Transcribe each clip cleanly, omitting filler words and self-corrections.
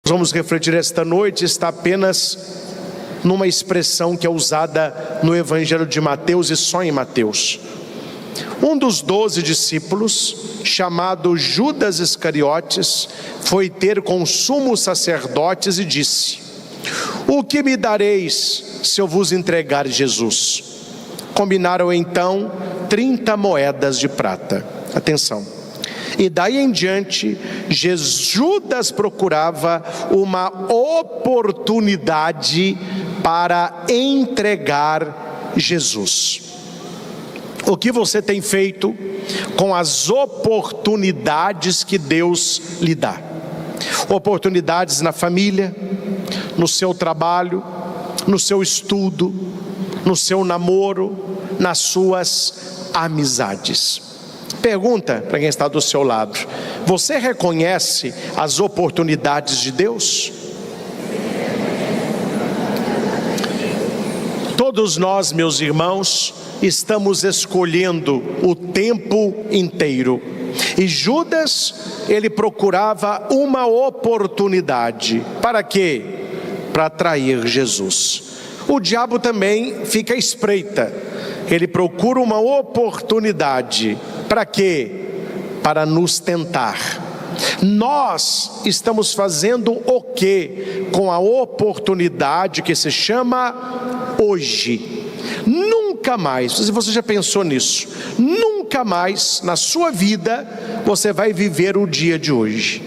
vamos refletir esta noite está apenas numa expressão que é usada no Evangelho de Mateus e só em Mateus. Um dos 12 discípulos, chamado Judas Iscariotes, foi ter com os sumos sacerdotes e disse: o que me dareis se eu vos entregar Jesus? Combinaram então 30 moedas de prata. Atenção. E daí em diante, Judas procurava uma oportunidade para entregar Jesus. O que você tem feito com as oportunidades que Deus lhe dá? Oportunidades na família, no seu trabalho, no seu estudo, no seu namoro, nas suas amizades. Pergunta para quem está do seu lado: você reconhece as oportunidades de Deus? Todos nós, meus irmãos, estamos escolhendo o tempo inteiro. E Judas, ele procurava uma oportunidade. Para quê? Para trair Jesus. O diabo também fica à espreita. Ele procura uma oportunidade. Para quê? Para nos tentar. Nós estamos fazendo o quê com a oportunidade que se chama hoje? Nunca mais, se você já pensou nisso, nunca mais na sua vida você vai viver o dia de hoje.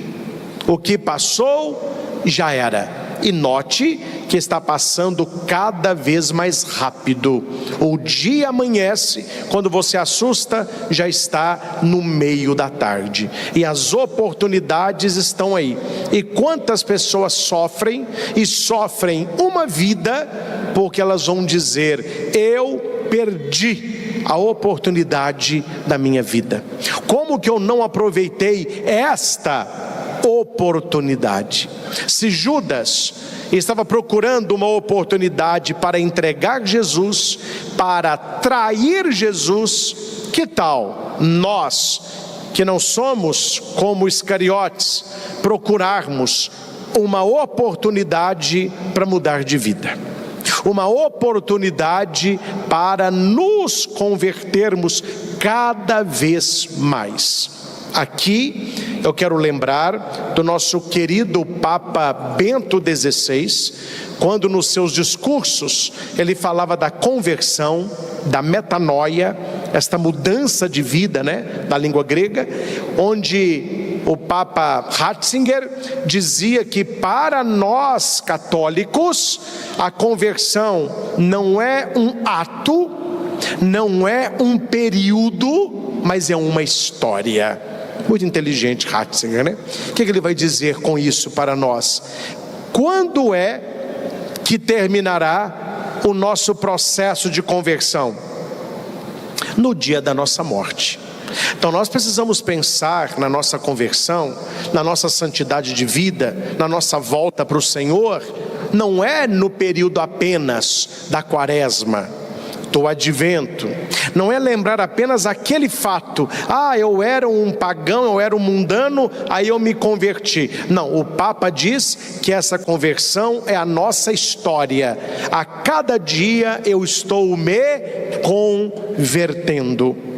O que passou já era. E note que está passando cada vez mais rápido. O dia amanhece, quando você assusta, já está no meio da tarde. E as oportunidades estão aí. E quantas pessoas sofrem, e sofrem uma vida, porque elas vão dizer: eu perdi a oportunidade da minha vida. Como que eu não aproveitei esta oportunidade? Se Judas estava procurando uma oportunidade para entregar Jesus, para trair Jesus, que tal nós, que não somos como Iscariotes, procurarmos uma oportunidade para mudar de vida? Uma oportunidade para nos convertermos cada vez mais. Aqui eu quero lembrar do nosso querido Papa Bento XVI, quando nos seus discursos ele falava da conversão, da metanoia, esta mudança de vida, da língua grega, onde o Papa Ratzinger dizia que para nós católicos a conversão não é um ato, não é um período, mas é uma história. Muito inteligente Ratzinger, né? O que ele vai dizer com isso para nós? Quando é que terminará o nosso processo de conversão? No dia da nossa morte. Então nós precisamos pensar na nossa conversão, na nossa santidade de vida, na nossa volta para o Senhor, não é no período apenas da quaresma, do advento, não é lembrar apenas aquele fato: eu era um pagão, eu era um mundano, aí eu me converti. Não, o Papa diz que essa conversão é a nossa história. A cada dia eu estou me convertendo.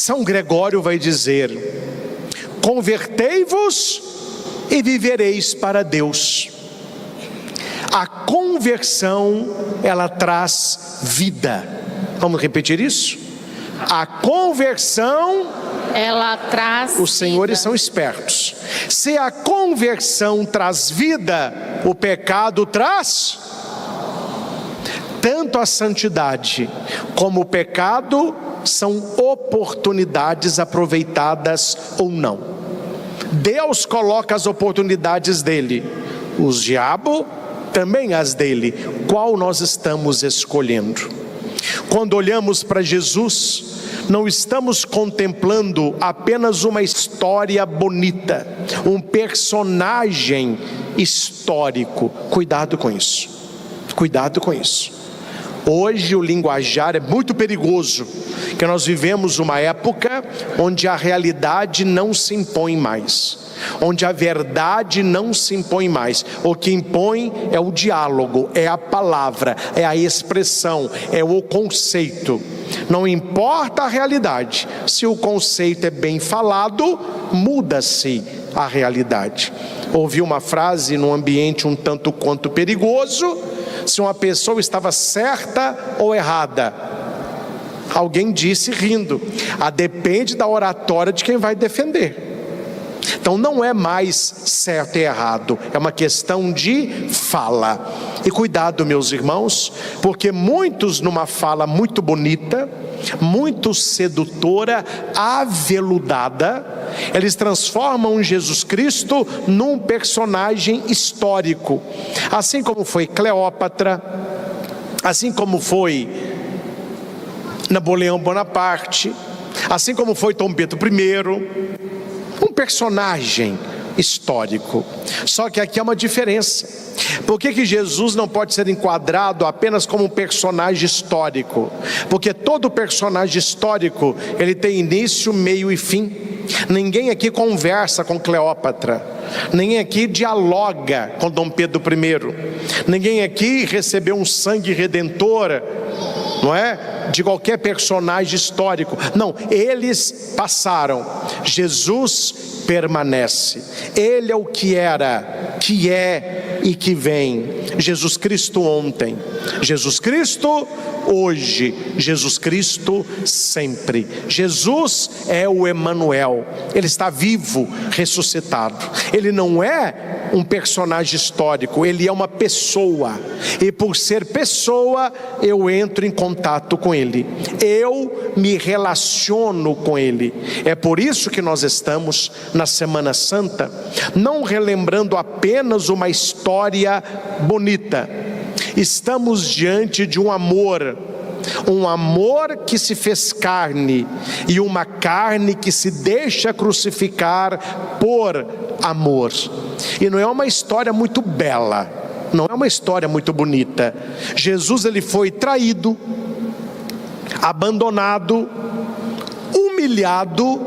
São Gregório vai dizer: convertei-vos e vivereis para Deus. A conversão, ela traz vida. Vamos repetir isso? A conversão, ela traz Os senhores vida. São espertos. Se a conversão traz vida, o pecado traz. Tanto a santidade como o pecado são oportunidades aproveitadas ou não. Deus coloca as oportunidades dele, o diabo também as dele. Qual nós estamos escolhendo? Quando olhamos para Jesus, não estamos contemplando apenas uma história bonita, um personagem histórico. Cuidado com isso. Cuidado com isso. Hoje o linguajar é muito perigoso que nós vivemos uma época onde a realidade não se impõe mais, onde a verdade não se impõe mais. O que impõe é o diálogo, é a palavra, é a expressão, é o conceito. Não importa a realidade, se o conceito é bem falado, muda-se a realidade. Ouvi uma frase num ambiente um tanto quanto perigoso: se uma pessoa estava certa ou errada. Alguém disse rindo: depende da oratória de quem vai defender. Então não é mais certo e errado, é uma questão de fala. E cuidado, meus irmãos, porque muitos, numa fala muito bonita, muito sedutora, aveludada, eles transformam Jesus Cristo num personagem histórico, assim como foi Cleópatra, assim como foi Napoleão Bonaparte, assim como foi Dom Pedro I, um personagem histórico. Só que aqui há uma diferença. Por que Jesus não pode ser enquadrado apenas como um personagem histórico? Porque todo personagem histórico, ele tem início, meio e fim. Ninguém aqui conversa com Cleópatra, ninguém aqui dialoga com Dom Pedro I, ninguém aqui recebeu um sangue redentor, não é? De qualquer personagem histórico. Não, eles passaram. Jesus permanece. Ele é o que era, que é e que vem. Jesus Cristo ontem, Jesus Cristo hoje, Jesus Cristo sempre. Jesus é o Emanuel. Ele está vivo, ressuscitado. Ele não é um personagem histórico, ele é uma pessoa. E por ser pessoa, eu entro em contato com ele, eu me relaciono com ele. É por isso que nós estamos na Semana Santa, não relembrando apenas uma história bonita. Estamos diante de um amor que se fez carne, e uma carne que se deixa crucificar por amor. E não é uma história muito bela, não é uma história muito bonita. Jesus, ele foi traído, abandonado, humilhado,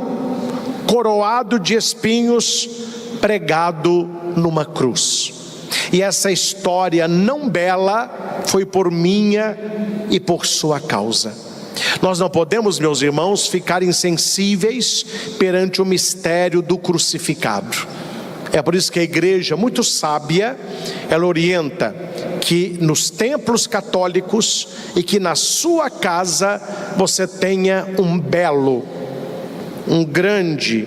coroado de espinhos, pregado numa cruz. E essa história não bela foi por minha e por sua causa. Nós não podemos, meus irmãos, ficar insensíveis perante o mistério do crucificado. É por isso que a igreja, muito sábia, ela orienta que nos templos católicos e que na sua casa você tenha um belo, um grande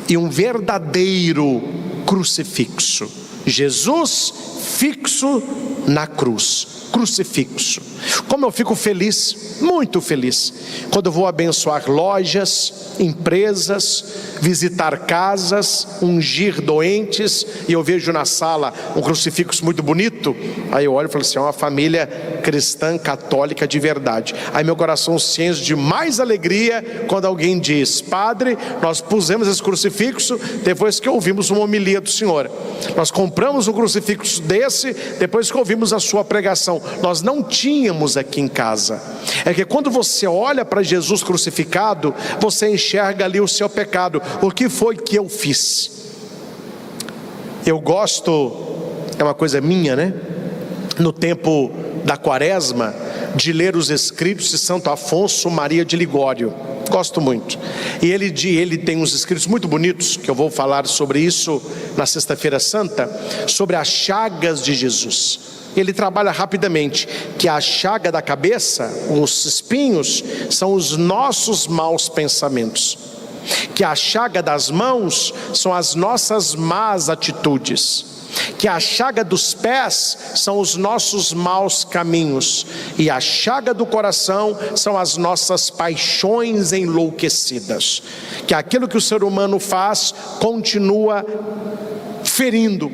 e um verdadeiro crucifixo. Jesus fixo na cruz, crucifixo. Como eu fico feliz, muito feliz, quando eu vou abençoar lojas, empresas, visitar casas, ungir doentes, e eu vejo na sala um crucifixo muito bonito. Aí eu olho e falo assim: é uma família cristã, católica de verdade. Aí meu coração se enche de mais alegria quando alguém diz: padre, nós pusemos esse crucifixo depois que ouvimos uma homilia do senhor. Nós compramos um crucifixo desse depois que ouvimos a sua pregação. Nós não tínhamos aqui em casa. É que quando você olha para Jesus crucificado, você enxerga ali o seu pecado. O que foi que eu fiz? Eu gosto, é uma coisa minha, né? No tempo da quaresma, de ler os escritos de Santo Afonso Maria de Ligório. Gosto muito. E ele tem uns escritos muito bonitos, que eu vou falar sobre isso na Sexta-feira Santa, sobre as chagas de Jesus. Ele trabalha rapidamente que a chaga da cabeça, os espinhos, são os nossos maus pensamentos, que a chaga das mãos são as nossas más atitudes, que a chaga dos pés são os nossos maus caminhos, e a chaga do coração são as nossas paixões enlouquecidas, que aquilo que o ser humano faz continua ferindo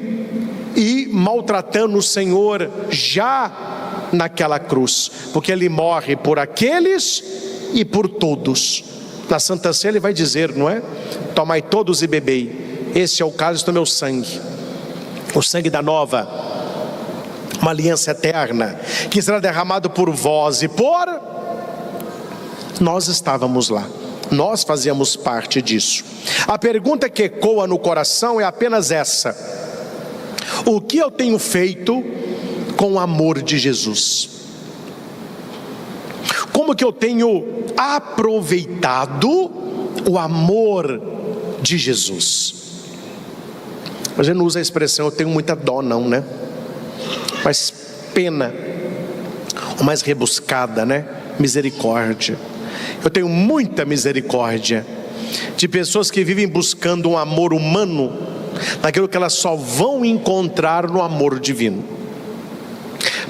e maltratando o Senhor já naquela cruz, porque ele morre por aqueles e por todos. Na Santa Ceia ele vai dizer, não é? Tomai todos e bebei, este é o cálice do meu sangue, o sangue da nova, uma aliança eterna, que será derramado por vós e por Nós estávamos lá, nós fazíamos parte disso. A pergunta que ecoa no coração é apenas essa: o que eu tenho feito com o amor de Jesus? Como que eu tenho aproveitado o amor de Jesus? A gente não usa a expressão eu tenho muita dó não, né? Mas pena, ou mais rebuscada, né? Misericórdia. Eu tenho muita misericórdia de pessoas que vivem buscando um amor humano naquilo que elas só vão encontrar no amor divino.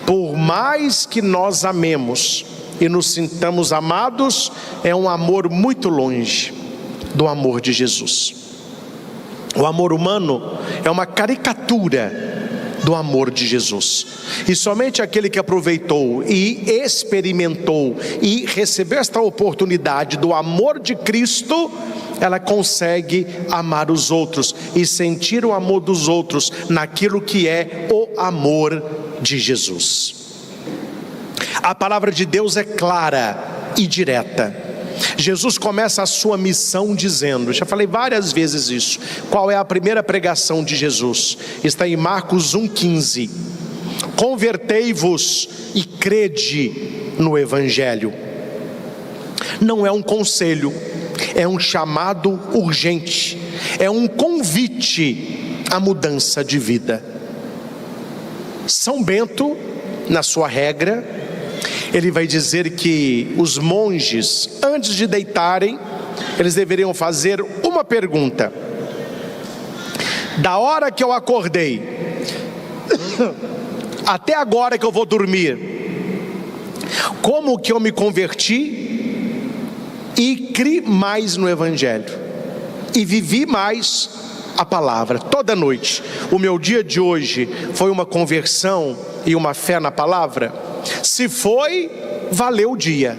Por mais que nós amemos e nos sintamos amados, é um amor muito longe do amor de Jesus. O amor humano é uma caricatura do amor de Jesus, e somente aquele que aproveitou e experimentou e recebeu esta oportunidade do amor de Cristo, ela consegue amar os outros e sentir o amor dos outros naquilo que é o amor de Jesus. A palavra de Deus é clara e direta. Jesus começa a sua missão dizendo, já falei várias vezes isso, qual é a primeira pregação de Jesus? Está em Marcos 1,15. Convertei-vos e crede no Evangelho. Não é um conselho, é um chamado urgente, é um convite à mudança de vida. São Bento, na sua regra, ele vai dizer que os monges, antes de deitarem, eles deveriam fazer uma pergunta: da hora que eu acordei até agora que eu vou dormir, como que eu me converti e criei mais no Evangelho e vivi mais a palavra toda noite? O meu dia de hoje foi uma conversão e uma fé na palavra? Se foi, valeu o dia.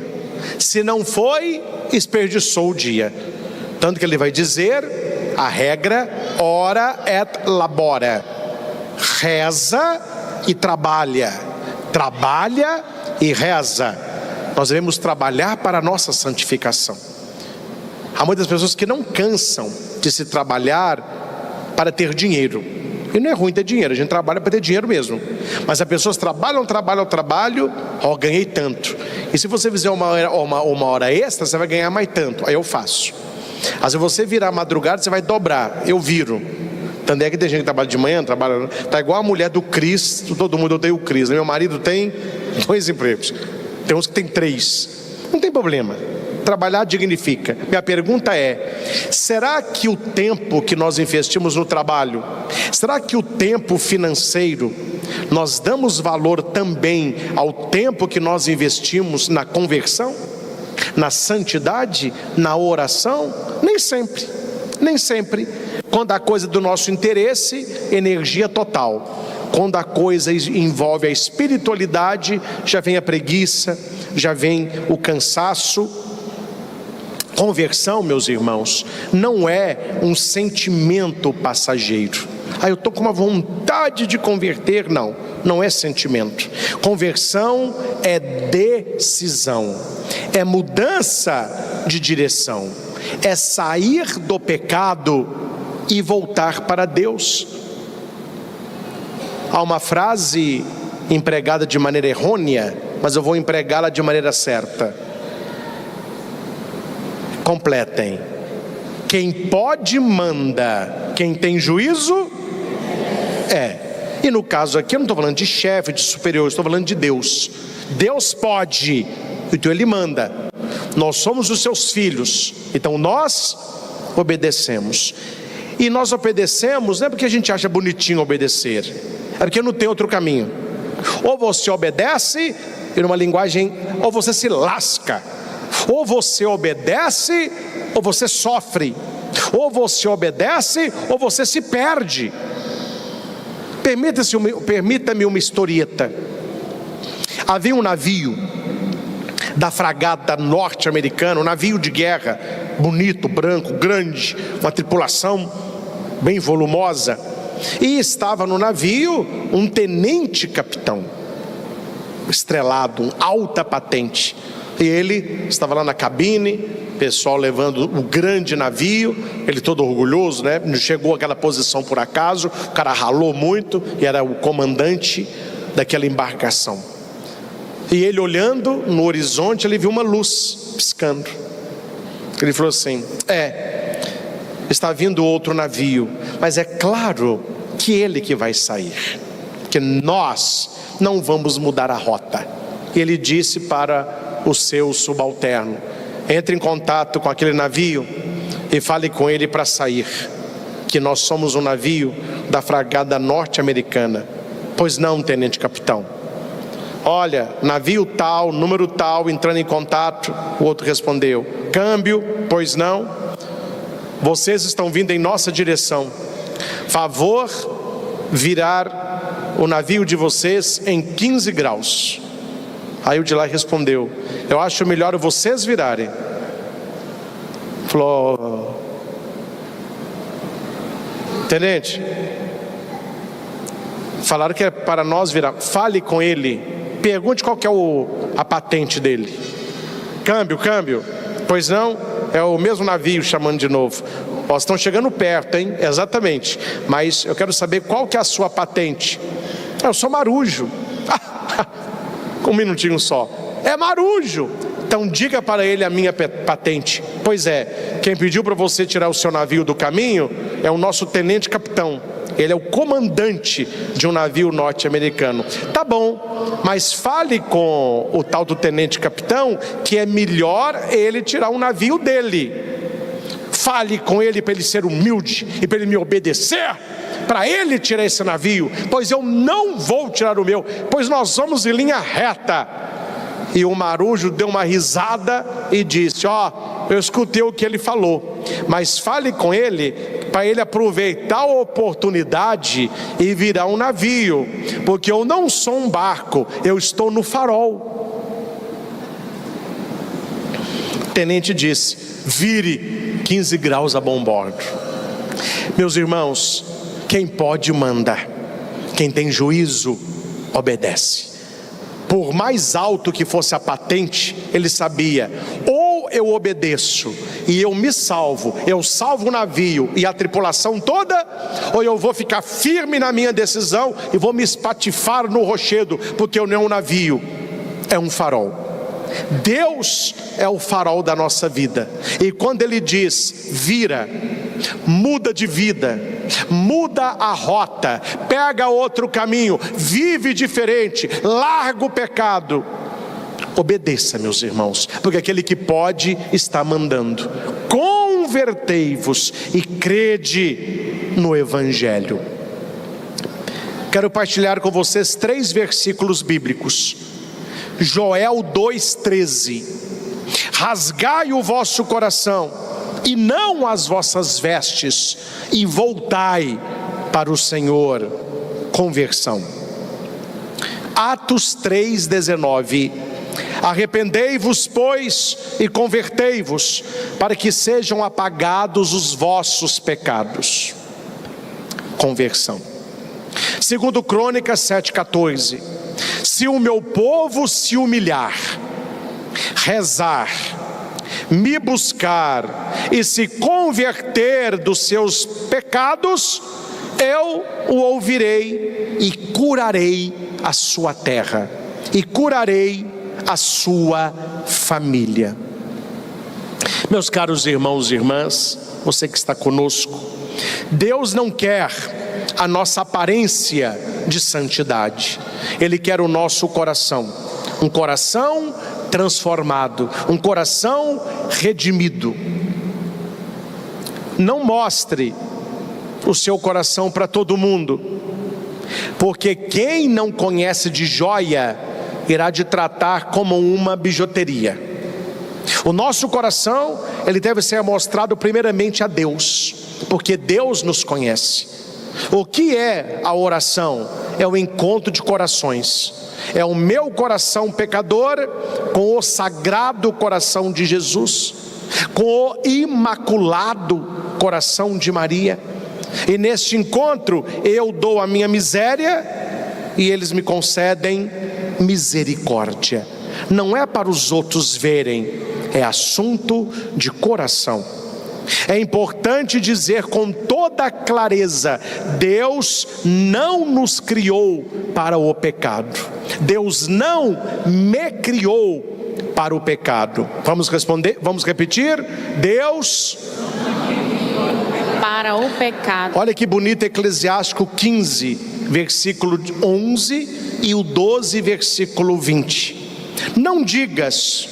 Se não foi, desperdiçou o dia. Tanto que ele vai dizer a regra: ora et labora. Reza e trabalha, trabalha e reza. Nós devemos trabalhar para a nossa santificação. Há muitas pessoas que não cansam de se trabalhar para ter dinheiro. E não é ruim ter dinheiro, a gente trabalha para ter dinheiro mesmo. Mas as pessoas trabalham, ganhei tanto. E se você fizer uma hora extra, você vai ganhar mais tanto. Aí eu faço. Às vezes você virar madrugada, você vai dobrar. Eu viro. Tanto é que tem gente que trabalha de manhã, tá igual a mulher do Cris. Todo mundo odeia o Cris. Meu marido tem 2 empregos. Tem uns que tem 3. Não tem problema. Trabalhar dignifica. Minha pergunta é: será que o tempo que nós investimos no trabalho, será que o tempo financeiro, nós damos valor também ao tempo que nós investimos na conversão, na santidade, na oração? Nem sempre, nem sempre. Quando a coisa do nosso interesse, energia total. Quando a coisa envolve a espiritualidade, já vem a preguiça, já vem o cansaço. Conversão, meus irmãos, não é um sentimento passageiro. Eu estou com uma vontade de converter. Não, não é sentimento. Conversão é decisão, é mudança de direção, é sair do pecado e voltar para Deus. Há uma frase empregada de maneira errônea, mas eu vou empregá-la de maneira certa. Completem: quem pode manda, quem tem juízo é. E no caso aqui eu não estou falando de chefe, de superior, estou falando de Deus. Deus pode, então Ele manda. Nós somos os seus filhos, então nós obedecemos. E nós obedecemos não é porque a gente acha bonitinho obedecer, é porque não tem outro caminho. Ou você obedece, e numa linguagem, ou você se lasca. Ou você obedece, ou você sofre. Ou você obedece, ou você se perde. Permita-me uma historieta. Havia um navio da fragata norte-americana, um navio de guerra, bonito, branco, grande, uma tripulação bem volumosa. E estava no navio um tenente-capitão, estrelado, alta patente. E ele estava lá na cabine, pessoal levando o grande navio, ele todo orgulhoso, né? Não chegou àquela posição por acaso, o cara ralou muito e era o comandante daquela embarcação. E ele olhando no horizonte, ele viu uma luz piscando. Ele falou assim: está vindo outro navio, mas é claro que ele que vai sair, que nós não vamos mudar a rota. E ele disse para o seu subalterno: entre em contato com aquele navio e fale com ele para sair, que nós somos um navio da fragata norte-americana. Pois não, tenente capitão. Olha, navio tal, número tal, entrando em contato. O outro respondeu: câmbio, pois não. Vocês estão vindo em nossa direção. Favor virar o navio de vocês em 15 graus. Aí o de lá respondeu: eu acho melhor vocês virarem. Falou: tenente, falaram que é para nós virar. Fale com ele, pergunte qual que é a patente dele. Câmbio, pois não, é o mesmo navio chamando de novo. Ó, estão chegando perto, hein? Exatamente, mas eu quero saber qual que é a sua patente. Eu sou marujo. Um minutinho só. É marujo. Então diga para ele a minha patente. Pois é, quem pediu para você tirar o seu navio do caminho é o nosso tenente capitão. Ele é o comandante de um navio norte-americano. Tá bom, mas fale com o tal do tenente capitão que é melhor ele tirar o navio dele. Fale com ele para ele ser humilde e para ele me obedecer, para ele tirar esse navio, pois eu não vou tirar o meu, pois nós vamos em linha reta. E o marujo deu uma risada e disse: eu escutei o que ele falou, mas fale com ele para ele aproveitar a oportunidade e virar um navio, porque eu não sou um barco, eu estou no farol. O tenente disse: vire 15 graus a bom bordo. Meus irmãos, quem pode manda, quem tem juízo obedece. Por mais alto que fosse a patente, ele sabia: ou eu obedeço e eu me salvo, eu salvo o navio e a tripulação toda, ou eu vou ficar firme na minha decisão e vou me espatifar no rochedo, porque eu não é um navio, é um farol. Deus é o farol da nossa vida, e quando Ele diz vira, muda de vida, muda a rota, pega outro caminho, vive diferente, larga o pecado, obedeça, meus irmãos, porque aquele que pode está mandando. Convertei-vos e crede no Evangelho. Quero partilhar com vocês 3 versículos bíblicos. Joel 2,13: rasgai o vosso coração e não as vossas vestes, e voltai para o Senhor. Conversão. Atos 3,19: arrependei-vos, pois, e convertei-vos, para que sejam apagados os vossos pecados. Conversão. Segundo Crônicas 7,14: se o meu povo se humilhar, rezar, me buscar e se converter dos seus pecados, eu o ouvirei e curarei a sua terra, e curarei a sua família. Meus caros irmãos e irmãs, você que está conosco, Deus não quer a nossa aparência de santidade, Ele quer o nosso coração, um coração transformado, um coração redimido. Não mostre o seu coração para todo mundo, porque quem não conhece de joia irá te tratar como uma bijuteria. O nosso coração, ele deve ser mostrado primeiramente a Deus, porque Deus nos conhece. O que é a oração? É o encontro de corações. É o meu coração pecador com o sagrado coração de Jesus, com o imaculado coração de Maria. E neste encontro eu dou a minha miséria e eles me concedem misericórdia. não é para os outros verem, é assunto de coração. É importante dizer com toda clareza: Deus não nos criou para o pecado. Deus não me criou para o pecado. Vamos responder? Vamos repetir? Deus para o pecado. Olha que bonito, Eclesiástico 15, versículo 11 e o 12, versículo 20. Não digas: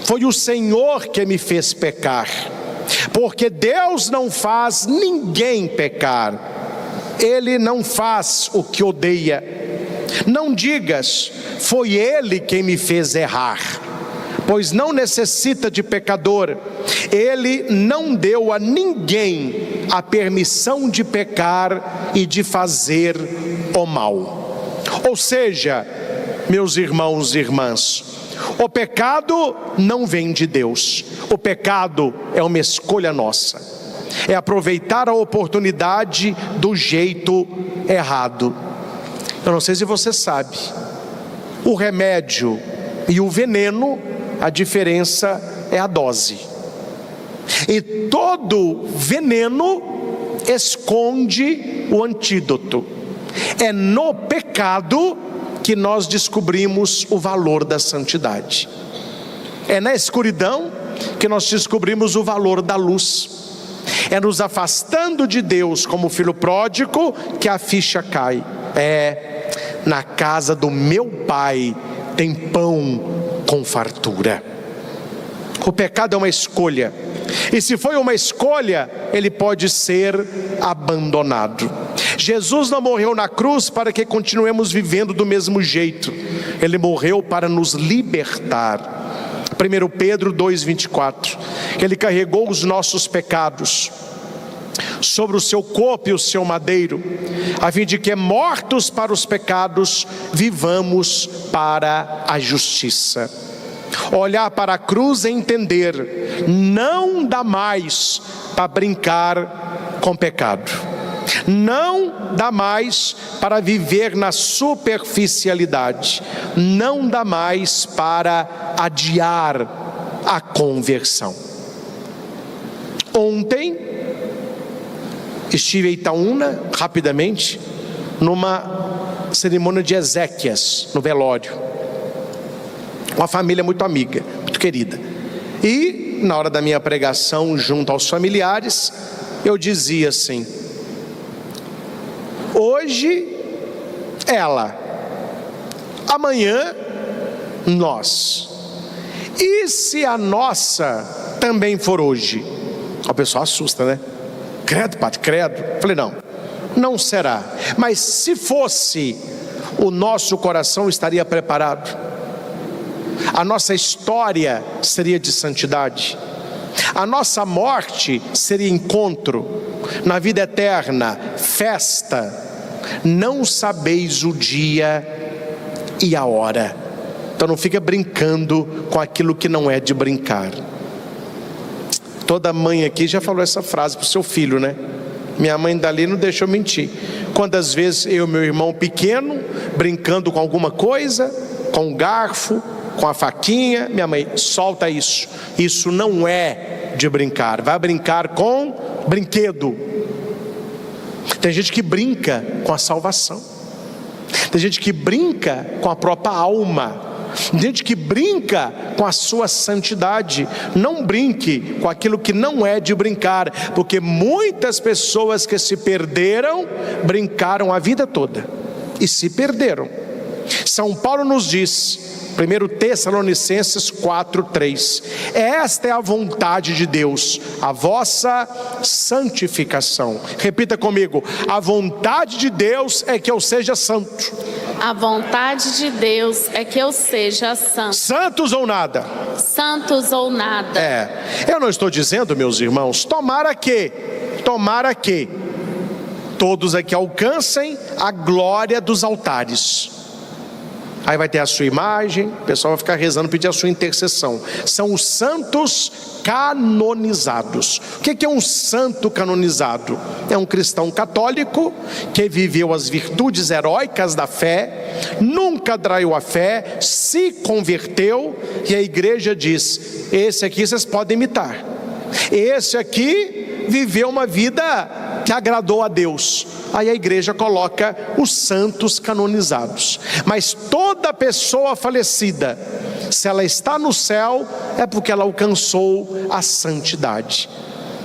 foi o Senhor que me fez pecar, porque Deus não faz ninguém pecar. Ele não faz o que odeia. Não digas: foi Ele quem me fez errar, pois não necessita de pecador. Ele não deu a ninguém a permissão de pecar e de fazer o mal. Ou seja, meus irmãos e irmãs, o pecado não vem de Deus. O pecado é uma escolha nossa. É aproveitar a oportunidade do jeito errado. Eu não sei se você sabe, o remédio e o veneno, a diferença é a dose. E todo veneno esconde o antídoto. É no pecado que nós descobrimos o valor da santidade. É na escuridão que nós descobrimos o valor da luz. É nos afastando de Deus como filho pródigo que a ficha cai. Na casa do meu pai tem pão com fartura. O pecado é uma escolha, e se foi uma escolha, ele pode ser abandonado. Jesus não morreu na cruz para que continuemos vivendo do mesmo jeito. Ele morreu para nos libertar. 1 Pedro 2,24. Ele carregou os nossos pecados sobre o seu corpo e o seu madeiro, a fim de que, mortos para os pecados, vivamos para a justiça. Olhar para a cruz e entender: não dá mais para brincar com pecado. Não dá mais para viver na superficialidade. Não dá mais para adiar a conversão. Ontem estive em Itaúna, rapidamente, numa cerimônia de exéquias, no velório. Uma família muito amiga, muito querida. E na hora da minha pregação junto aos familiares, eu dizia assim: hoje ela, amanhã nós. E se a nossa também for hoje? O pessoal assusta, né? Credo, padre, credo. Falei: não será. Mas se fosse, o nosso coração estaria preparado. A nossa história seria de santidade. A nossa morte seria encontro. Na vida eterna, festa. Não sabeis o dia e a hora. Então não fica brincando com aquilo que não é de brincar. Toda mãe aqui já falou essa frase para o seu filho, né? Minha mãe dali não deixou mentir. Quantas vezes eu e meu irmão pequeno, brincando com alguma coisa, com um garfo, com a faquinha, minha mãe: solta isso. Isso não é de brincar. Vai brincar com brinquedo. Tem gente que brinca com a salvação. Tem gente que brinca com a própria alma. Tem gente que brinca com a sua santidade. Não brinque com aquilo que não é de brincar, porque muitas pessoas que se perderam, brincaram a vida toda e se perderam. São Paulo nos diz, 1 Tessalonicenses 4:3, esta é a vontade de Deus, a vossa santificação. Repita comigo: a vontade de Deus é que eu seja santo. A vontade de Deus é que eu seja santo. Santos ou nada? Santos ou nada. Eu não estou dizendo, meus irmãos, tomara que todos aqui alcancem a glória dos altares. Aí vai ter a sua imagem, o pessoal vai ficar rezando, pedir a sua intercessão. São os santos canonizados. O que é um santo canonizado? É um cristão católico que viveu as virtudes heróicas da fé, nunca traiu a fé, se converteu, e a igreja diz: esse aqui vocês podem imitar, esse aqui viveu uma vida que agradou a Deus. Aí a igreja coloca os santos canonizados. Mas toda pessoa falecida, se ela está no céu, é porque ela alcançou a santidade.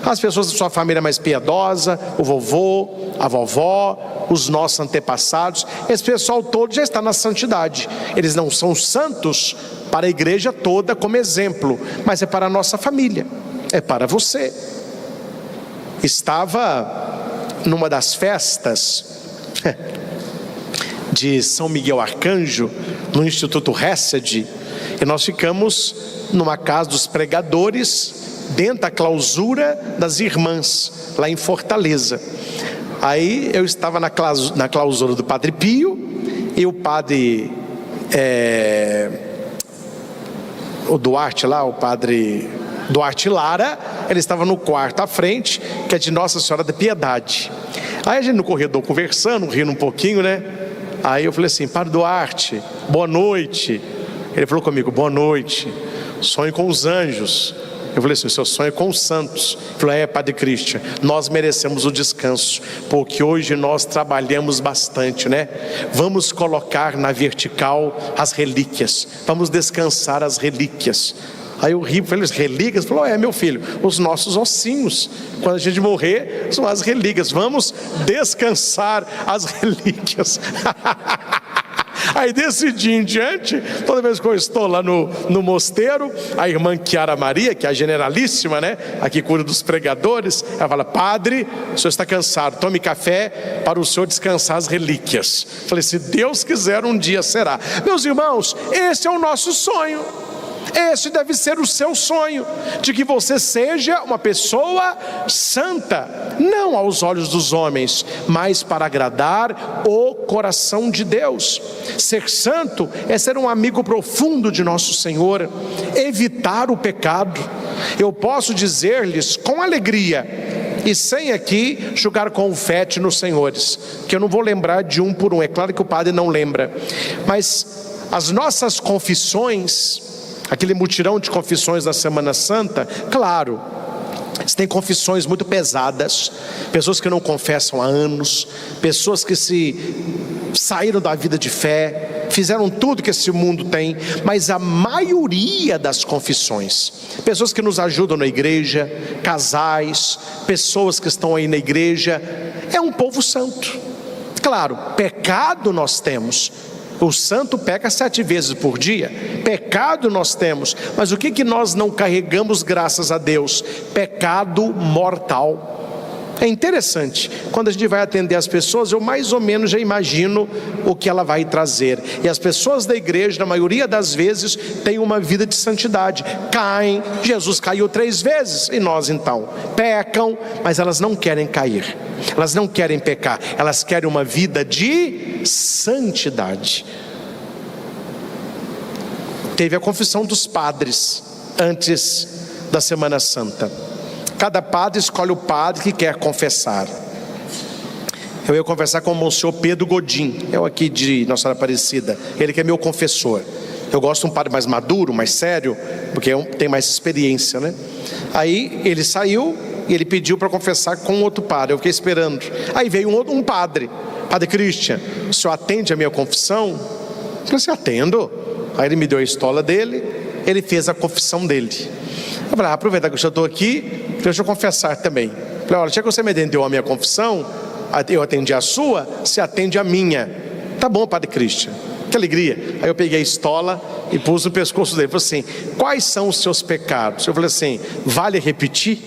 As pessoas da sua família mais piedosa, o vovô, a vovó, os nossos antepassados, esse pessoal todo já está na santidade. Eles não são santos para a igreja toda como exemplo, mas é para a nossa família, é para você. Estava numa das festas de São Miguel Arcanjo, no Instituto Hesed, e nós ficamos numa casa dos pregadores, dentro da clausura das irmãs, lá em Fortaleza. Aí eu estava na clausura do Padre Pio, e o padre o Duarte lá, o padre Duarte Lara, ele estava no quarto à frente, que é de Nossa Senhora da Piedade. Aí a gente no corredor conversando, rindo um pouquinho, né? Aí eu falei assim: Padre Duarte, boa noite. Ele falou comigo: boa noite, sonho com os anjos. Eu falei assim: o seu sonho é com os santos. Ele falou: é, Padre Cristian, nós merecemos o descanso, porque hoje nós trabalhamos bastante, né? Vamos colocar na vertical as relíquias, vamos descansar as relíquias. Aí eu ri, falei: relíquias? Ele falou: é, meu filho, os nossos ossinhos, quando a gente morrer, são as relíquias, vamos descansar as relíquias. Aí desse dia em diante, toda vez que eu estou lá no mosteiro, a irmã Chiara Maria, que é a generalíssima, né, a que cuida dos pregadores, ela fala: padre, o senhor está cansado, tome café para o senhor descansar as relíquias. Falei: se Deus quiser, um dia será. Meus irmãos, esse é o nosso sonho. Esse deve ser o seu sonho, de que você seja uma pessoa santa, não aos olhos dos homens, mas para agradar o coração de Deus. Ser santo é ser um amigo profundo de nosso Senhor, evitar o pecado. Eu posso dizer-lhes com alegria, e sem aqui jogar confete nos senhores, que eu não vou lembrar de um por um, é claro que o padre não lembra, mas as nossas confissões, aquele mutirão de confissões da Semana Santa, claro, tem confissões muito pesadas, pessoas que não confessam há anos, pessoas que saíram da vida de fé, fizeram tudo que esse mundo tem, mas a maioria das confissões, pessoas que nos ajudam na igreja, casais, pessoas que estão aí na igreja, é um povo santo. Claro, pecado nós temos. O santo peca 7 vezes por dia. Pecado nós temos, mas o que nós não carregamos, graças a Deus? Pecado mortal. É interessante, quando a gente vai atender as pessoas, eu mais ou menos já imagino o que ela vai trazer. E as pessoas da igreja, na maioria das vezes, têm uma vida de santidade. Caem, Jesus caiu 3 vezes, e nós então pecam, mas elas não querem cair, elas não querem pecar, elas querem uma vida de santidade. Teve a confissão dos padres antes da Semana Santa. Cada padre escolhe o padre que quer confessar. Eu ia conversar com o Monsenhor Pedro Godin, eu aqui de Nossa Senhora Aparecida, ele que é meu confessor. Eu gosto de um padre mais maduro, mais sério, porque tem mais experiência, né? Aí ele saiu e ele pediu para confessar com outro padre, eu fiquei esperando. Aí veio um padre: Padre Cristian, o senhor atende a minha confissão? Eu falei assim: atendo. Aí ele me deu a estola dele, ele fez a confissão dele. Eu falei: aproveitar que eu já estou aqui, deixa eu confessar também. Eu falei: olha, já que você me atendeu a minha confissão, eu atendi a sua, você atende a minha. Tá bom, Padre Cristian, que alegria. Aí eu peguei a estola e pus no pescoço dele. Ele falou assim: quais são os seus pecados? Eu falei assim: vale repetir?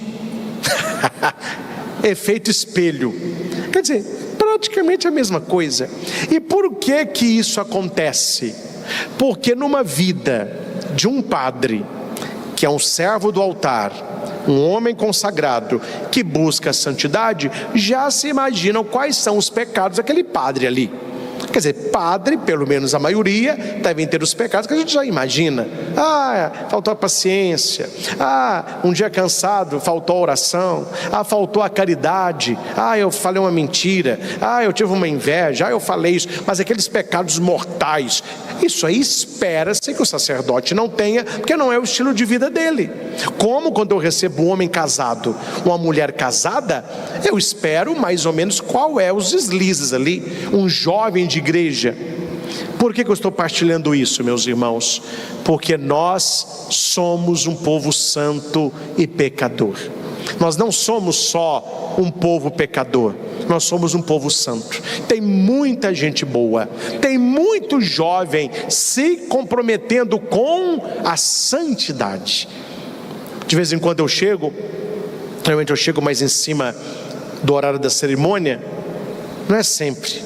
Efeito espelho. Quer dizer, praticamente a mesma coisa. E por que isso acontece? Porque numa vida de um padre, que é um servo do altar, um homem consagrado, que busca a santidade, já se imaginam quais são os pecados daquele padre ali. Quer dizer, padre, pelo menos a maioria, devem ter os pecados que a gente já imagina. Faltou a paciência. Um dia cansado, faltou a oração. Faltou a caridade. Eu falei uma mentira. Eu tive uma inveja. Eu falei isso. Mas aqueles pecados mortais, isso aí espera-se que o sacerdote não tenha, porque não é o estilo de vida dele. Como quando eu recebo um homem casado, uma mulher casada, eu espero mais ou menos qual é os deslizes ali. Um jovem de igreja. Por que eu estou partilhando isso, meus irmãos? Porque nós somos um povo santo e pecador. Nós não somos só um povo pecador, nós somos um povo santo. Tem muita gente boa, tem muito jovem se comprometendo com a santidade. De vez em quando eu chego, realmente eu chego mais em cima do horário da cerimônia. Não é sempre.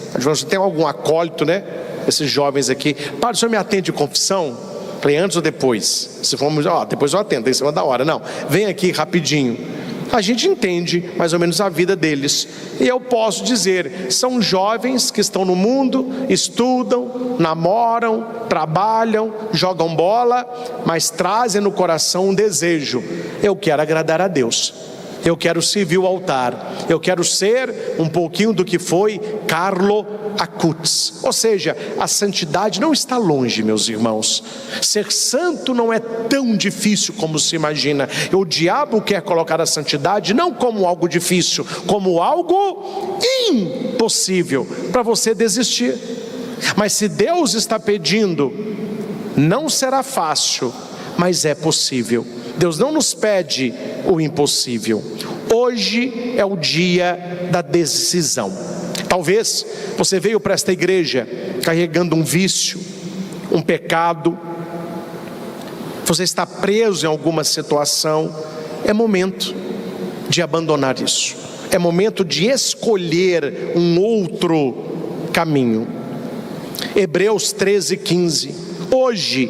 Tem algum acólito, né? Esses jovens aqui. Padre, o senhor me atende de confissão? Falei, antes ou depois? Se formos, depois eu atendo, em cima da hora. Não, vem aqui rapidinho. A gente entende mais ou menos a vida deles. E eu posso dizer, são jovens que estão no mundo, estudam, namoram, trabalham, jogam bola, mas trazem no coração um desejo. Eu quero agradar a Deus. Eu quero servir o altar. Eu quero ser um pouquinho do que foi Carlo Acutis. Ou seja, a santidade não está longe, meus irmãos. Ser santo não é tão difícil como se imagina. O diabo quer colocar a santidade não como algo difícil, como algo impossível para você desistir. Mas se Deus está pedindo, não será fácil, mas é possível. Deus não nos pede o impossível. Hoje é o dia da decisão. Talvez você veio para esta igreja carregando um vício, um pecado. Você está preso em alguma situação. É momento de abandonar isso. É momento de escolher um outro caminho. Hebreus 13:15. Hoje,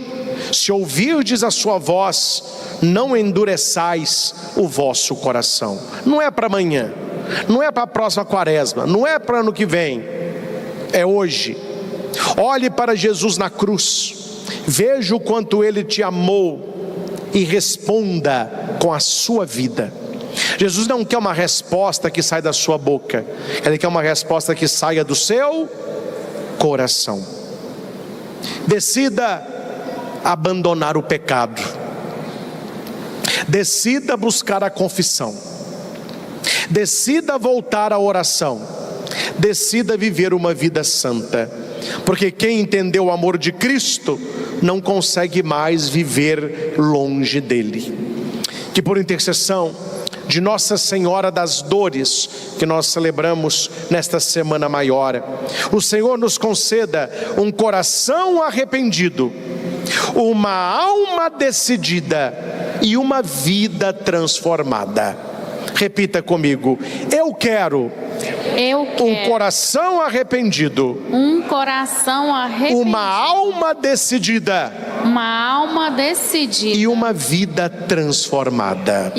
se ouvirdes a sua voz, não endureçais o vosso coração. Não é para amanhã, não é para a próxima quaresma, não é para ano que vem, é hoje. Olhe para Jesus na cruz, veja o quanto Ele te amou e responda com a sua vida. Jesus não quer uma resposta que saia da sua boca, Ele quer uma resposta que saia do seu coração. Decida abandonar o pecado. Decida buscar a confissão. Decida voltar à oração. Decida viver uma vida santa. Porque quem entendeu o amor de Cristo não consegue mais viver longe dele. Que por intercessão de Nossa Senhora das Dores, que nós celebramos nesta Semana Maior, o Senhor nos conceda um coração arrependido, uma alma decidida e uma vida transformada. Repita comigo: eu quero um coração arrependido, uma alma decidida e uma vida transformada.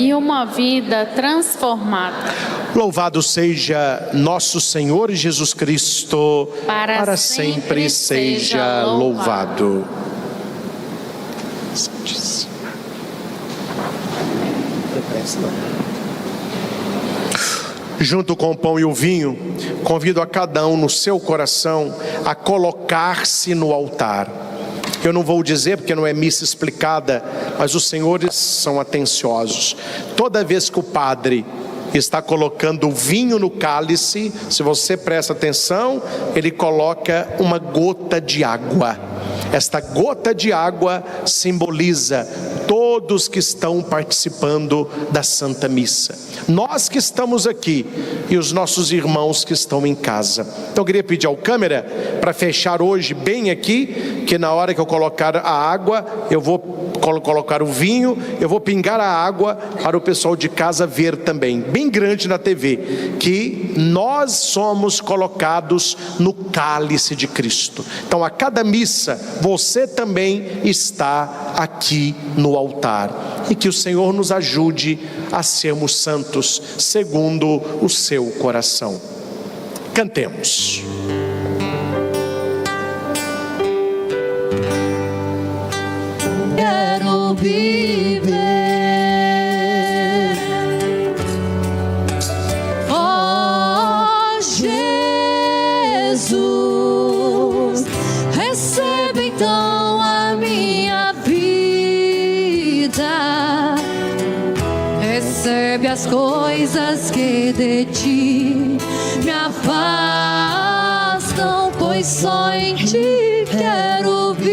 Louvado seja nosso Senhor Jesus Cristo, para sempre seja louvado. Junto com o pão e o vinho, convido a cada um no seu coração a colocar-se no altar. Eu não vou dizer porque não é missa explicada, mas os senhores são atenciosos. Toda vez que o padre está colocando o vinho no cálice, se você presta atenção, ele coloca uma gota de água. Esta gota de água simboliza todos que estão participando da Santa Missa. Nós que estamos aqui e os nossos irmãos que estão em casa. Então eu queria pedir ao câmera para fechar hoje bem aqui, que na hora que eu colocar a água, eu vou colocar o vinho, eu vou pingar a água para o pessoal de casa ver também, bem grande na TV, que nós somos colocados no cálice de Cristo. Então a cada missa, você também está aqui no altar, e que o Senhor nos ajude a sermos santos segundo o seu coração. Cantemos. viver. Oh, Jesus, recebe então a minha vida. Recebe as coisas que de ti me afastam, pois só em ti quero viver.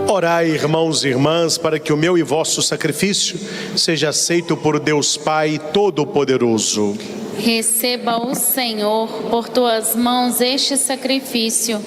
Orai, irmãos e irmãs, para que o meu e vosso sacrifício seja aceito por Deus Pai Todo-Poderoso. Receba o Senhor por tuas mãos este sacrifício,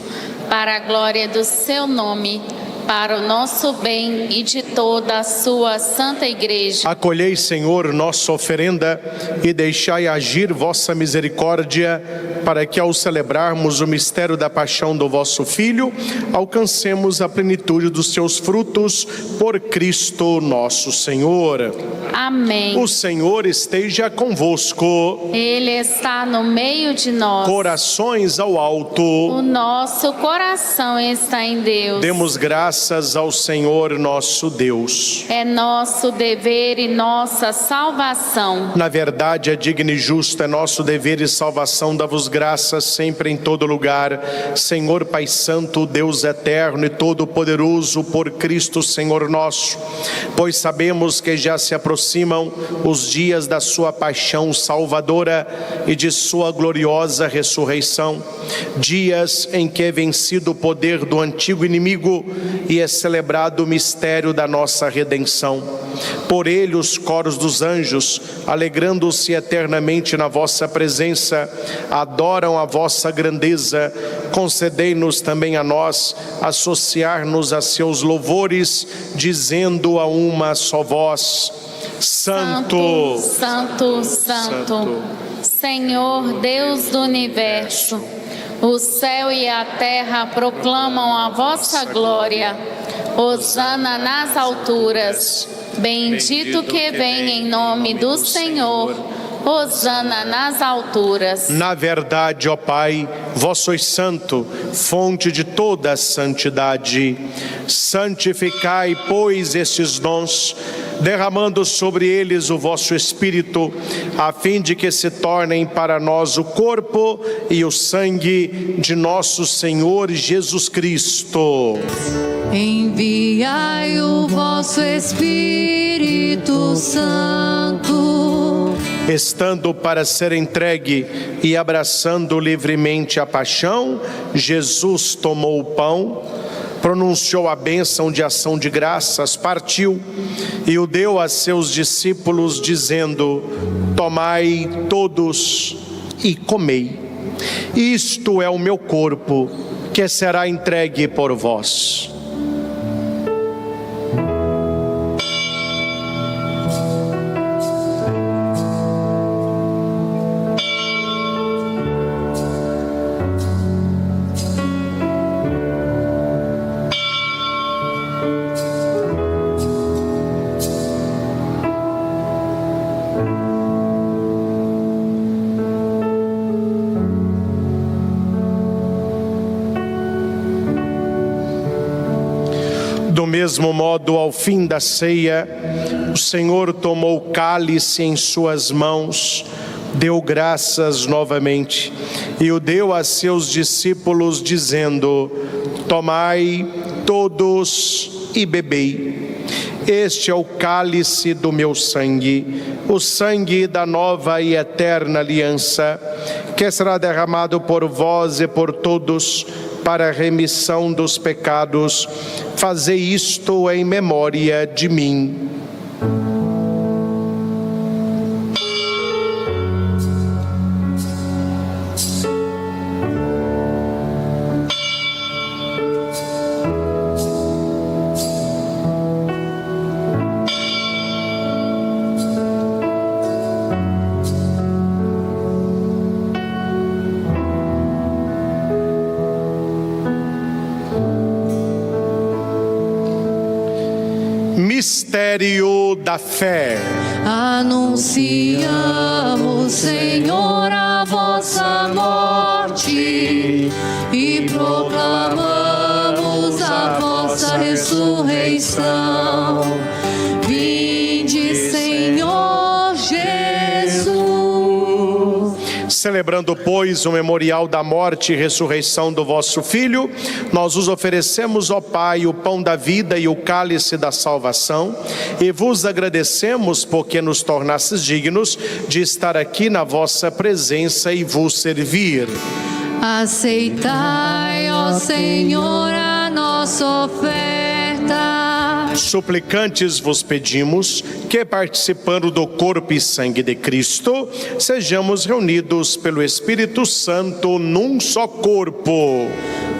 para a glória do seu nome, para o nosso bem e de toda a sua santa igreja. Acolhei, Senhor, nossa oferenda e deixai agir vossa misericórdia, para que ao celebrarmos o mistério da paixão do vosso Filho, alcancemos a plenitude dos seus frutos, por Cristo nosso Senhor. Amém. O Senhor esteja convosco. Ele está no meio de nós. Corações ao alto. O nosso coração está em Deus. Demos graças ao Senhor nosso Deus. É nosso dever e nossa salvação. Na verdade, é digno e justo, é nosso dever e salvação dar-vos graças sempre em todo lugar, Senhor Pai Santo, Deus eterno e todo-poderoso, por Cristo Senhor nosso, pois sabemos que já se aproximam os dias da sua paixão salvadora e de sua gloriosa ressurreição, dias em que é vencido o poder do antigo inimigo e é celebrado o mistério da nossa redenção. Por ele os coros dos anjos, alegrando-se eternamente na vossa presença, adoram a vossa grandeza. Concedei-nos também a nós associar-nos a seus louvores, dizendo a uma só voz: Santo, Santo, Santo, Senhor Deus do universo, o céu e a terra proclamam a vossa glória. Hosana nas alturas, bendito que vem em nome do Senhor. Hosana nas alturas. Na verdade, ó Pai, vós sois santo, fonte de toda a santidade. Santificai, pois, estes dons, derramando sobre eles o vosso Espírito, a fim de que se tornem para nós o corpo e o sangue de nosso Senhor Jesus Cristo. Enviai o vosso Espírito Santo, estando para ser entregue e abraçando livremente a paixão, Jesus tomou o pão, pronunciou a bênção de ação de graças, partiu e o deu a seus discípulos, dizendo: tomai todos e comei. Isto é o meu corpo, que será entregue por vós. Do mesmo modo, ao fim da ceia, o Senhor tomou o cálice em suas mãos, deu graças novamente e o deu a seus discípulos, dizendo: tomai todos e bebei. Este é o cálice do meu sangue, o sangue da nova e eterna aliança, que será derramado por vós e por todos para a remissão dos pecados. Fazei isto em memória de mim. Mistério da fé. Anunciamos, Senhor, a vossa morte e proclamamos a vossa ressurreição. Vinde, Senhor Jesus. Celebrando, pois, o memorial da morte e ressurreição do vosso Filho, nós os oferecemos, ó Pai, o pão da vida e o cálice da salvação, e vos agradecemos porque nos tornastes dignos de estar aqui na vossa presença e vos servir. Aceitai, ó Senhor, a nossa oferta. Suplicantes vos pedimos que, participando do corpo e sangue de Cristo, sejamos reunidos pelo Espírito Santo num só corpo.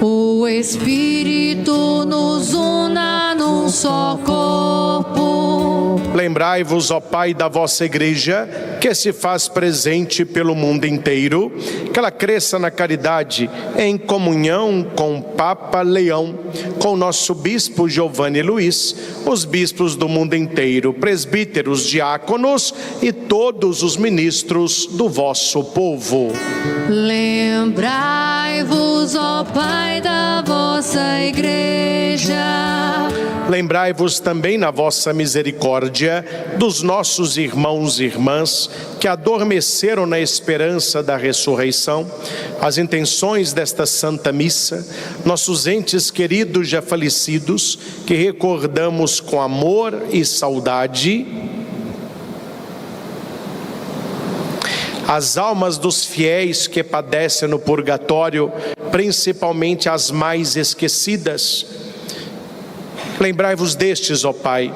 O Espírito nos una num só corpo. Lembrai-vos, ó Pai, da vossa Igreja, que se faz presente pelo mundo inteiro, que ela cresça na caridade, em comunhão com o Papa Leão, com o nosso Bispo Giovanni Luiz, os bispos do mundo inteiro, presbíteros, diáconos e todos os ministros do vosso povo. Lembrai-vos, ó Pai, da vossa Igreja. Lembrai-vos também, na vossa misericórdia, dos nossos irmãos e irmãs que adormeceram na esperança da ressurreição, as intenções desta Santa Missa, nossos entes queridos já falecidos, que recordamos com amor e saudade, as almas dos fiéis que padecem no purgatório, principalmente as mais esquecidas. Lembrai-vos destes, ó Pai,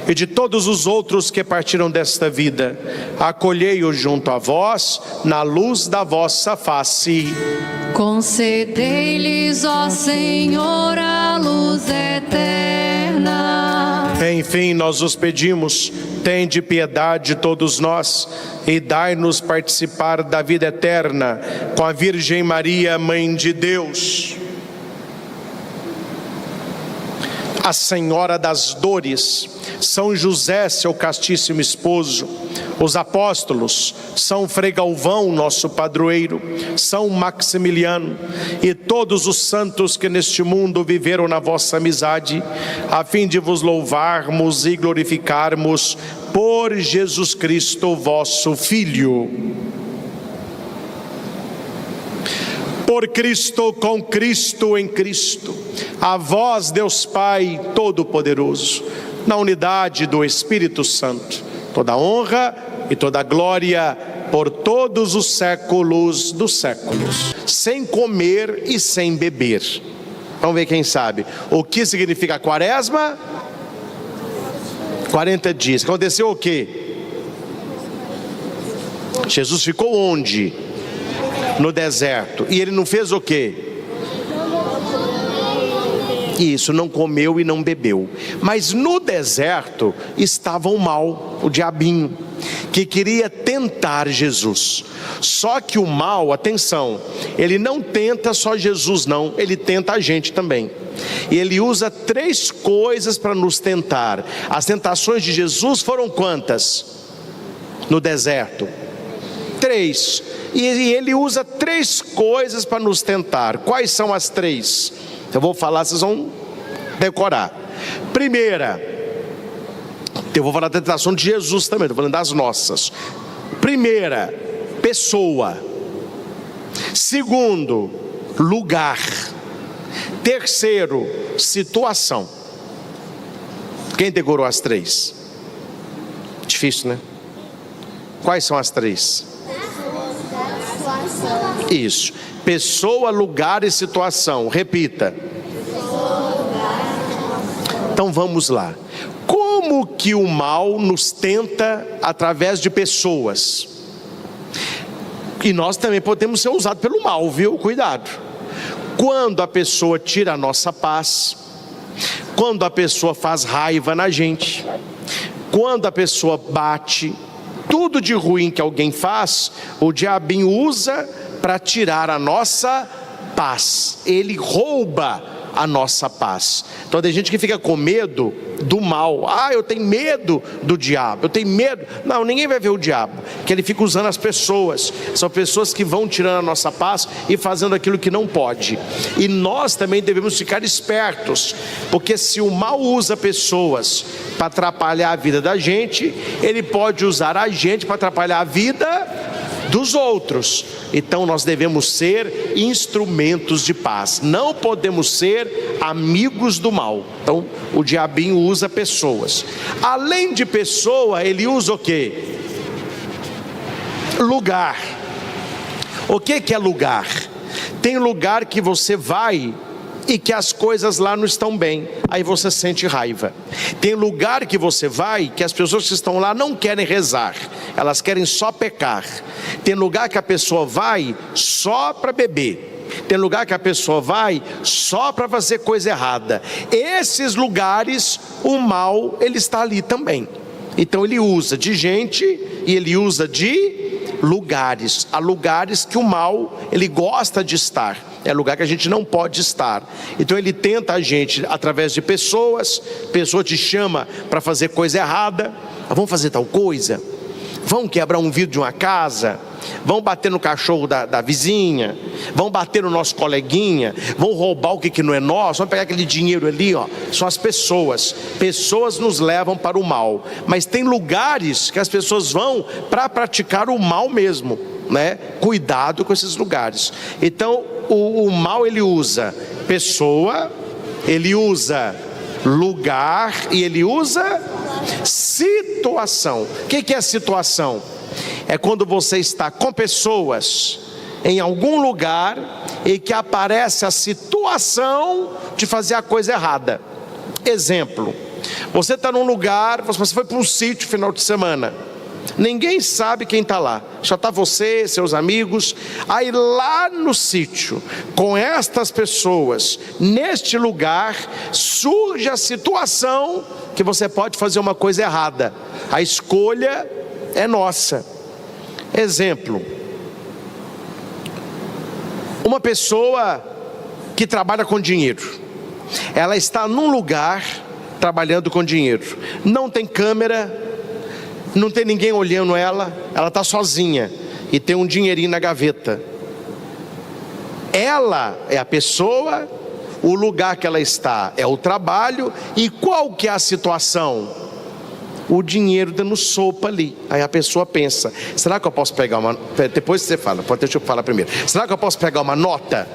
e de todos os outros que partiram desta vida. Acolhei-os junto a vós, na luz da vossa face. Concedei-lhes, ó Senhor, a luz eterna. Enfim, nós os pedimos, tende piedade de todos nós e dai-nos participar da vida eterna com a Virgem Maria, Mãe de Deus, a Senhora das Dores, São José, seu castíssimo esposo, os apóstolos, São Frei Galvão, nosso padroeiro, São Maximiliano e todos os santos que neste mundo viveram na vossa amizade, a fim de vos louvarmos e glorificarmos por Jesus Cristo, vosso Filho. Por Cristo, com Cristo, em Cristo, a vós, Deus Pai Todo-Poderoso, na unidade do Espírito Santo, toda honra e toda glória por todos os séculos dos séculos, sem comer e sem beber. Vamos ver quem sabe. O que significa quaresma? 40 dias. Aconteceu o quê? Jesus ficou onde? No deserto. E ele não fez o quê? Isso, não comeu e não bebeu. Mas no deserto estava o mal, o diabinho, que queria tentar Jesus. Só que o mal, atenção, ele não tenta só Jesus não, ele tenta a gente também. E ele usa 3 coisas para nos tentar. As tentações de Jesus foram quantas? No deserto? 3. E ele usa 3 coisas para nos tentar. Quais são as 3? Eu vou falar, vocês vão decorar. Primeira, eu vou falar da tentação de Jesus também, estou falando das nossas. Primeira, pessoa. Segundo, lugar. Terceiro, situação. Quem decorou as 3? Difícil, né? Quais são as 3? Isso. Pessoa, lugar e situação. Repita. Então vamos lá. Como que o mal nos tenta através de pessoas? E nós também podemos ser usados pelo mal, viu? Cuidado. Quando a pessoa tira a nossa paz, quando a pessoa faz raiva na gente, quando a pessoa bate, tudo de ruim que alguém faz, o diabinho usa para tirar a nossa paz. Ele rouba a nossa paz. Então tem gente que fica com medo do mal. Eu tenho medo do diabo, eu tenho medo. Não, ninguém vai ver o diabo, que ele fica usando as pessoas. São pessoas que vão tirando a nossa paz e fazendo aquilo que não pode. E nós também devemos ficar espertos, porque se o mal usa pessoas para atrapalhar a vida da gente, ele pode usar a gente para atrapalhar a vida dos outros. Então nós devemos ser instrumentos de paz, não podemos ser amigos do mal. Então o diabinho usa pessoas. Além de pessoa, ele usa o quê? Lugar. O que é lugar? Tem lugar que você vai e que as coisas lá não estão bem, aí você sente raiva. Tem lugar que você vai que as pessoas que estão lá não querem rezar, elas querem só pecar. Tem lugar que a pessoa vai só para beber. Tem lugar que a pessoa vai só para fazer coisa errada. Esses lugares, o mal, ele está ali também. Então ele usa de gente e ele usa de lugares. Há lugares que o mal, ele gosta de estar. É lugar que a gente não pode estar. Então ele tenta a gente através de pessoas. Pessoa te chama para fazer coisa errada. Vamos fazer tal coisa? Vão quebrar um vidro de uma casa, vão bater no cachorro da vizinha, vão bater no nosso coleguinha, vão roubar o que não é nosso, vão pegar aquele dinheiro ali, ó. São as pessoas. Pessoas nos levam para o mal. Mas tem lugares que as pessoas vão para praticar o mal mesmo, né? Cuidado com esses lugares. Então o mal, ele usa pessoa, ele usa lugar e ele usa situação. O que é situação? É quando você está com pessoas em algum lugar e que aparece a situação de fazer a coisa errada. Exemplo: você está num lugar, você foi para um sítio final de semana, ninguém sabe quem está lá, só está você, seus amigos. Aí lá no sítio, com estas pessoas, neste lugar, surge a situação que você pode fazer uma coisa errada. A escolha é nossa. Exemplo: uma pessoa que trabalha com dinheiro, ela está num lugar trabalhando com dinheiro, não tem câmera, não tem ninguém olhando ela, ela está sozinha e tem um dinheirinho na gaveta. Ela é a pessoa, o lugar que ela está é o trabalho. E qual que é a situação? O dinheiro dando sopa ali. Aí a pessoa pensa: será que eu posso pegar uma... Depois você fala, deixa eu falar primeiro. Será que eu posso pegar uma nota?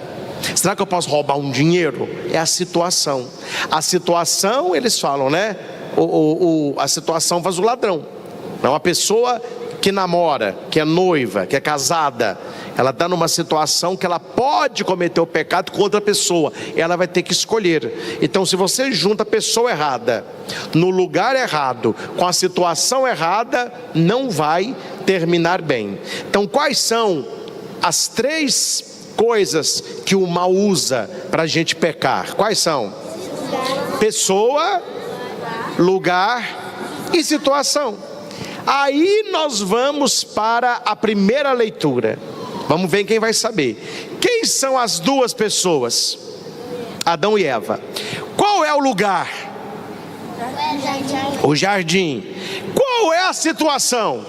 Será que eu posso roubar um dinheiro? É a situação. A situação, eles falam, né? A situação faz o ladrão. Não, uma pessoa que namora, que é noiva, que é casada, ela está numa situação que ela pode cometer o pecado com outra pessoa, ela vai ter que escolher. Então se você junta a pessoa errada, no lugar errado, com a situação errada, não vai terminar bem. Então quais são as 3 coisas que o mal usa para a gente pecar? Quais são? Pessoa, lugar e situação. Aí nós vamos para a primeira leitura. Vamos ver quem vai saber. Quem são as 2 pessoas? Adão e Eva. Qual é o lugar? O jardim. Qual é a situação?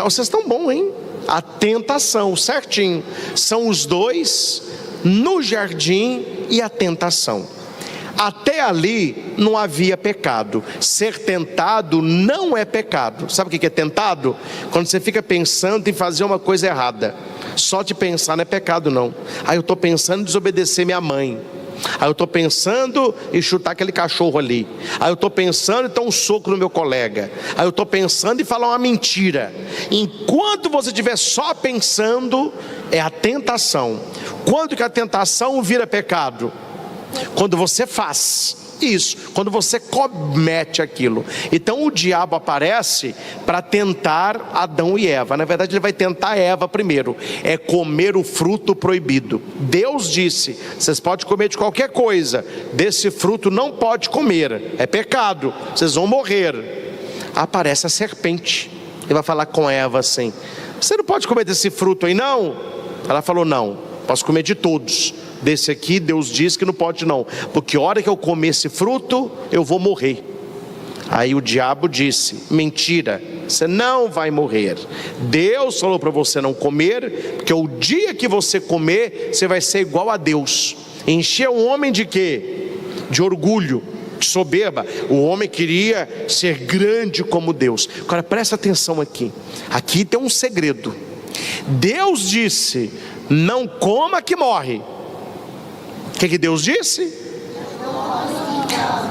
Vocês estão bons, hein? A tentação, certinho. São os 2 no jardim e a tentação. Até ali não havia pecado. Ser tentado não é pecado. Sabe o que é tentado? Quando você fica pensando em fazer uma coisa errada. Só de pensar não é pecado, não. Aí eu estou pensando em desobedecer minha mãe. Aí eu estou pensando em chutar aquele cachorro ali. Aí eu estou pensando em dar um soco no meu colega. Aí eu estou pensando em falar uma mentira. Enquanto você estiver só pensando, é a tentação. Quando que a tentação vira pecado? Quando você faz isso, quando você comete aquilo. Então o diabo aparece para tentar Adão e Eva. Na verdade ele vai tentar Eva primeiro. É comer o fruto proibido. Deus disse: vocês podem comer de qualquer coisa, desse fruto não pode comer, é pecado, vocês vão morrer. Aparece a serpente. Ele vai falar com Eva assim: você não pode comer desse fruto aí não? Ela falou: não, posso comer de todos, desse aqui Deus diz que não pode não, porque a hora que eu comer esse fruto, eu vou morrer. Aí o diabo disse: mentira, você não vai morrer. Deus falou para você não comer, porque o dia que você comer, você vai ser igual a Deus. Encheu um homem de quê? De orgulho, de soberba. O homem queria ser grande como Deus. Agora presta atenção aqui. Aqui tem um segredo. Deus disse: não coma que morre. O que Deus disse?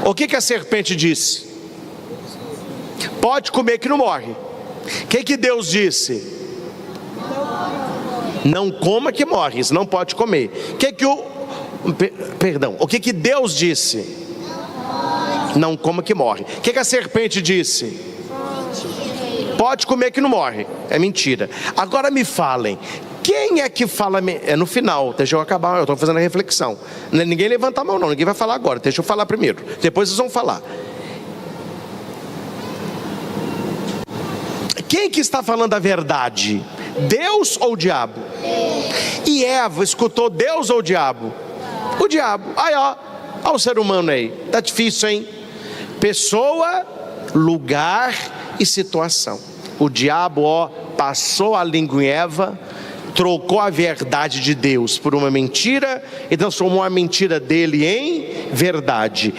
O que a serpente disse? Pode comer que não morre. O que Deus disse? Não coma que morre, isso não pode comer. O que Deus disse? Não coma que morre. O que a serpente disse? Pode comer que não morre. É mentira. Agora me falem, quem é que fala? É no final, deixa eu acabar, eu estou fazendo a reflexão. Ninguém levanta a mão não, ninguém vai falar agora, deixa eu falar primeiro, depois vocês vão falar. Quem que está falando a verdade? Deus ou o diabo? E Eva escutou Deus ou o diabo? O diabo. Aí ó o ser humano aí, tá difícil, hein? Pessoa, lugar e situação. O diabo passou a língua em Eva, trocou a verdade de Deus por uma mentira e transformou a mentira dele em verdade.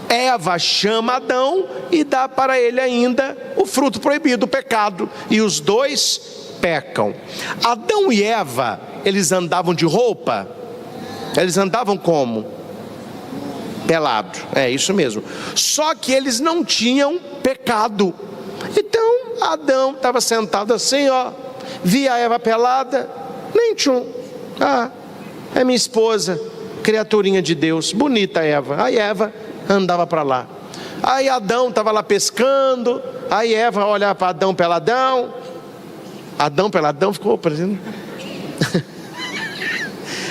Eva chama Adão e dá para ele ainda o fruto proibido, o pecado, e os dois pecam. Adão e Eva, eles andavam de roupa? Eles andavam como? Pelado, é isso mesmo. Só que eles não tinham pecado. Então Adão estava sentado assim, via a Eva pelada, nem tchum. É minha esposa, criaturinha de Deus, bonita Eva. Aí Eva andava para lá. Aí Adão estava lá pescando. Aí Eva olhava para Adão peladão. Adão peladão ficou parecendo.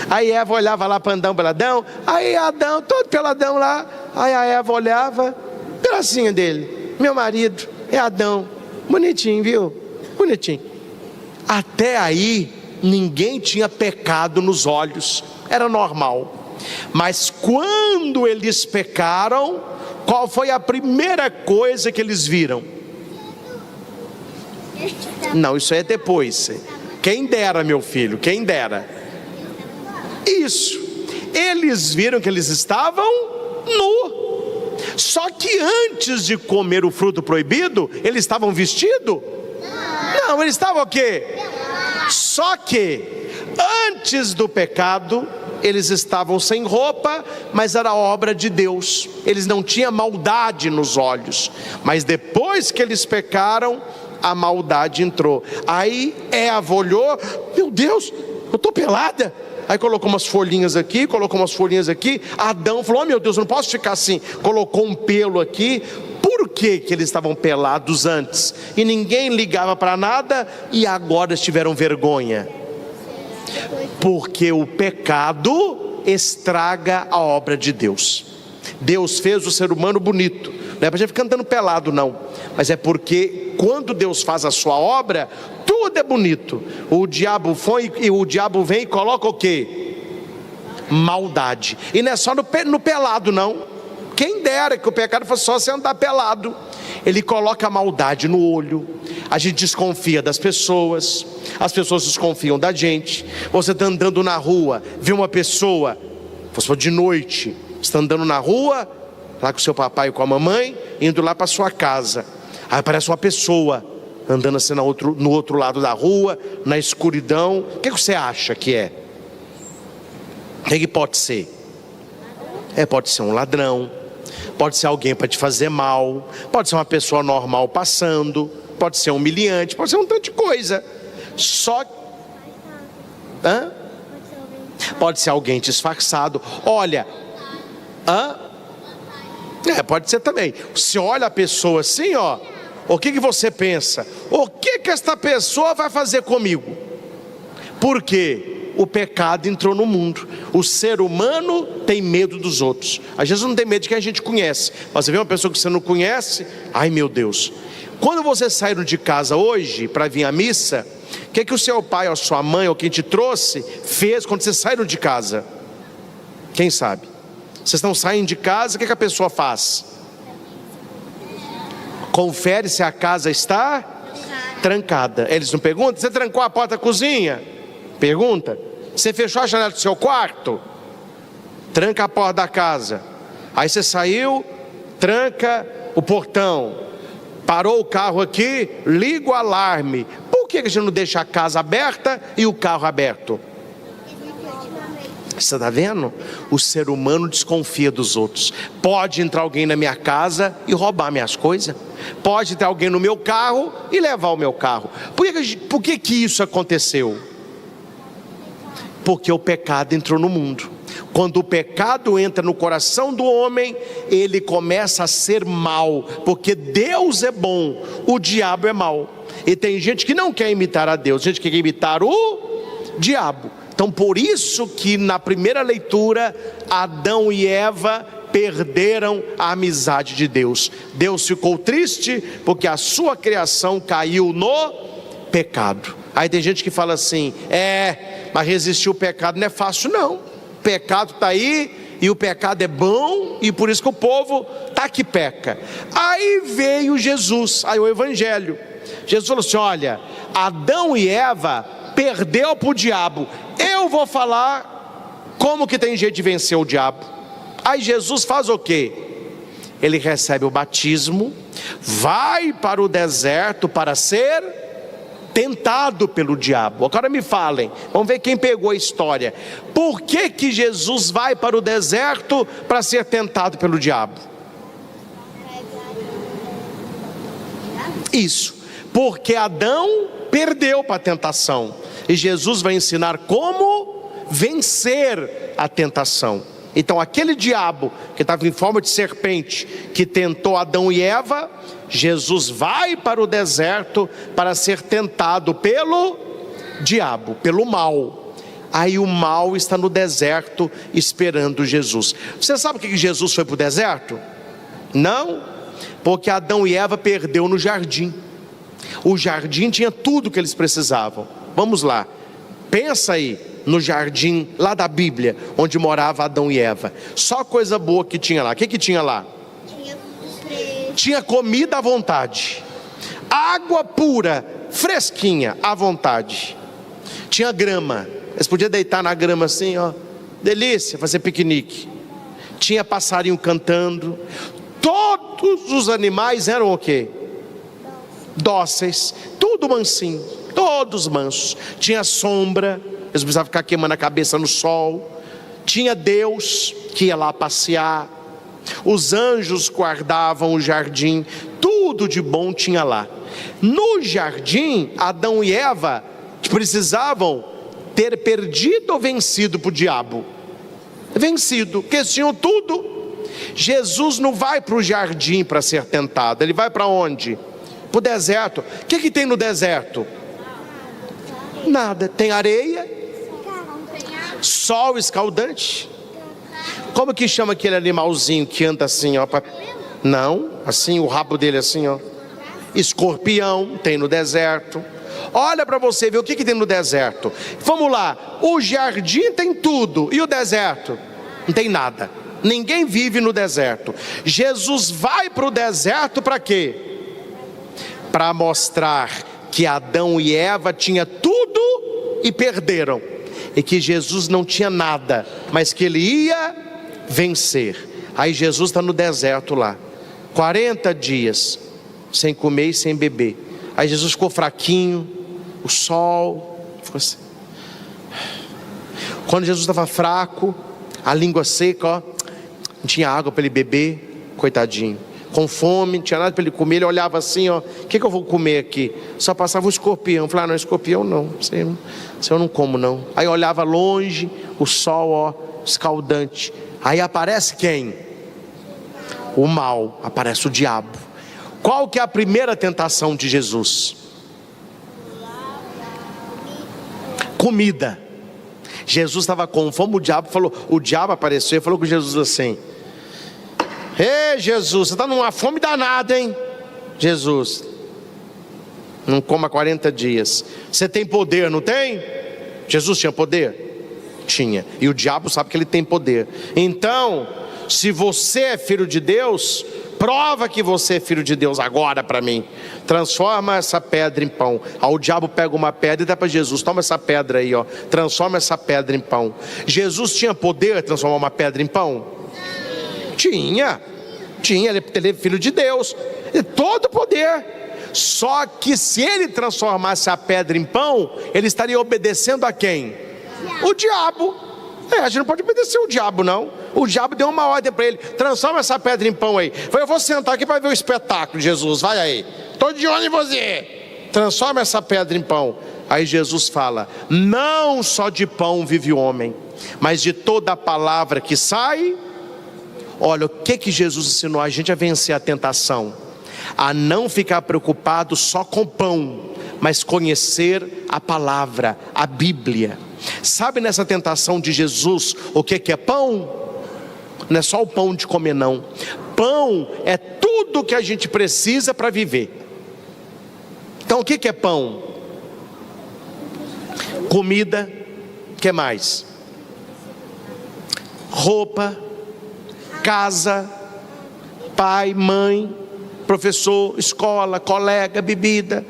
Aí Eva olhava lá para Adão peladão. Aí Adão todo peladão lá. Aí a Eva olhava, gracinha dele, meu marido é Adão, bonitinho, viu? Bonitinho. Até aí ninguém tinha pecado nos olhos, era normal. Mas quando eles pecaram, qual foi a primeira coisa que eles viram? Não, isso é depois. Quem dera, meu filho, quem dera. Isso. Eles viram que eles estavam nus. Só que antes de comer o fruto proibido, eles estavam vestidos? Não, eles estavam o quê? Só que antes do pecado, eles estavam sem roupa, mas era obra de Deus. Eles não tinham maldade nos olhos. Mas depois que eles pecaram, a maldade entrou. Aí Eva olhou, meu Deus, eu estou pelada. Aí colocou umas folhinhas aqui, colocou umas folhinhas aqui. Adão falou, meu Deus, não posso ficar assim. Colocou um pelo aqui. Por que eles estavam pelados antes? E ninguém ligava para nada, e agora eles tiveram vergonha. Porque o pecado estraga a obra de Deus. Deus fez o ser humano bonito. Não é para gente ficar andando pelado não. Mas é porque quando Deus faz a sua obra, tudo é bonito. O diabo vem e coloca o quê? Maldade. E não é só no pelado não. Quem dera que o pecado fosse só você andar pelado. Ele coloca a maldade no olho. A gente desconfia das pessoas. As pessoas desconfiam da gente. Você está andando na rua, vê uma pessoa, você for de noite, você está andando na rua, lá com seu papai e com a mamãe, indo lá para sua casa. Aí aparece uma pessoa andando assim no outro lado da rua, na escuridão. O que você acha que é? O que pode ser? Pode ser um ladrão, pode ser alguém para te fazer mal, pode ser uma pessoa normal passando, pode ser humilhante, pode ser um tanto de coisa. Só pode ser alguém disfarçado. Olha, pode ser também. Você olha a pessoa assim, o que você pensa? O que esta pessoa vai fazer comigo? Por quê? O pecado entrou no mundo. O ser humano tem medo dos outros. Às vezes não tem medo de quem a gente conhece. Você vê uma pessoa que você não conhece, ai meu Deus. Quando vocês saíram de casa hoje para vir à missa, o que o seu pai ou a sua mãe ou quem te trouxe fez quando vocês saíram de casa? Quem sabe? Vocês estão saindo de casa, o que a pessoa faz? Confere se a casa está trancada. Eles não perguntam: você trancou a porta da cozinha? Pergunta. Você fechou a janela do seu quarto? Tranca a porta da casa. Aí você saiu, tranca o portão. Parou o carro aqui, liga o alarme. Por que a gente não deixa a casa aberta e o carro aberto? Você está vendo? O ser humano desconfia dos outros. Pode entrar alguém na minha casa e roubar minhas coisas. Pode entrar alguém no meu carro e levar o meu carro. Por que isso aconteceu? Porque o pecado entrou no mundo. Quando o pecado entra no coração do homem, ele começa a ser mal. Porque Deus é bom, o diabo é mau. E tem gente que não quer imitar a Deus, gente que quer imitar o diabo. Então por isso que na primeira leitura, Adão e Eva perderam a amizade de Deus. Deus ficou triste porque a sua criação caiu no pecado. Aí tem gente que fala assim: mas resistir o pecado não é fácil não. O pecado está aí e o pecado é bom, e por isso que o povo está que peca. Aí veio Jesus, aí o Evangelho. Jesus falou assim: olha, Adão e Eva perdeu para o diabo. Eu vou falar como que tem jeito de vencer o diabo. Aí Jesus faz o quê? Ele recebe o batismo, vai para o deserto para ser tentado pelo diabo. Agora me falem, vamos ver quem pegou a história. Por que Jesus vai para o deserto para ser tentado pelo diabo? Isso, porque Adão perdeu para a tentação, e Jesus vai ensinar como vencer a tentação. Então aquele diabo que estava em forma de serpente, que tentou Adão e Eva, Jesus vai para o deserto para ser tentado pelo diabo, pelo mal. Aí o mal está no deserto esperando Jesus. Você sabe por que Jesus foi para o deserto? Não, porque Adão e Eva perdeu no jardim. O jardim tinha tudo que eles precisavam. Vamos lá, pensa aí no jardim lá da Bíblia, onde morava Adão e Eva. Só coisa boa que tinha lá. O que tinha lá? Tinha comida à vontade, água pura, fresquinha à vontade. Tinha grama, eles podiam deitar na grama assim, ó, delícia, fazer piquenique. Tinha passarinho cantando. Todos os animais eram o quê? Dóceis, tudo mansinho, todos mansos. Tinha sombra, eles precisavam ficar queimando a cabeça no sol. Tinha Deus que ia lá passear. Os anjos guardavam o jardim. Tudo de bom tinha lá. No jardim, Adão e Eva precisavam ter perdido ou vencido para o diabo. Vencido, porque eles tinham tudo. Jesus não vai para o jardim para ser tentado. Ele vai para onde? Para o deserto. O que tem no deserto? Nada. Tem areia, sol escaldante. Como que chama aquele animalzinho que anda assim, ó? Não, assim, o rabo dele assim, ó. Escorpião, tem no deserto. Olha para você ver o que tem no deserto. Vamos lá, o jardim tem tudo, e o deserto? Não tem nada. Ninguém vive no deserto. Jesus vai para o deserto para quê? Para mostrar que Adão e Eva tinham tudo e perderam, e que Jesus não tinha nada, mas que ele ia vencer. Aí Jesus está no deserto lá, 40 dias, sem comer e sem beber. Aí Jesus ficou fraquinho, o sol ficou assim. Quando Jesus estava fraco, a língua seca, ó, não tinha água para ele beber, coitadinho. Com fome, não tinha nada para ele comer. Ele olhava assim, ó, o que eu vou comer aqui? Só passava um escorpião. Falava, não, escorpião não, isso eu não como não. Aí olhava longe, o sol, ó, escaldante. Aí aparece quem? O mal, aparece o diabo. Qual que é a primeira tentação de Jesus? Comida. Jesus estava com fome, o diabo apareceu e falou com Jesus assim: ei Jesus, você está numa fome danada, hein? Jesus, não coma 40 dias. Você tem poder, não tem? Jesus tinha poder? Tinha. E o diabo sabe que ele tem poder. Então, se você é filho de Deus, prova que você é filho de Deus agora para mim. Transforma essa pedra em pão. Aí o diabo pega uma pedra e dá para Jesus: toma essa pedra aí, ó. Transforma essa pedra em pão. Jesus tinha poder de transformar uma pedra em pão? Tinha, ele é filho de Deus, todo poder. Só que se ele transformasse a pedra em pão, ele estaria obedecendo a quem? O diabo. A gente não pode obedecer o diabo, não. O diabo deu uma ordem para ele: transforma essa pedra em pão aí. Eu vou sentar aqui para ver o espetáculo, Jesus, vai aí, estou de olho em você. Transforma essa pedra em pão. Aí Jesus fala: não só de pão vive o homem, mas de toda a palavra que sai. Olha, o que Jesus ensinou a gente a vencer a tentação? A não ficar preocupado só com pão, mas conhecer a palavra, a Bíblia. Sabe, nessa tentação de Jesus, o que é pão? Não é só o pão de comer, não. Pão é tudo que a gente precisa para viver. Então o que é pão? Comida. O que mais? Roupa, casa, pai, mãe, professor, escola, colega, bebida,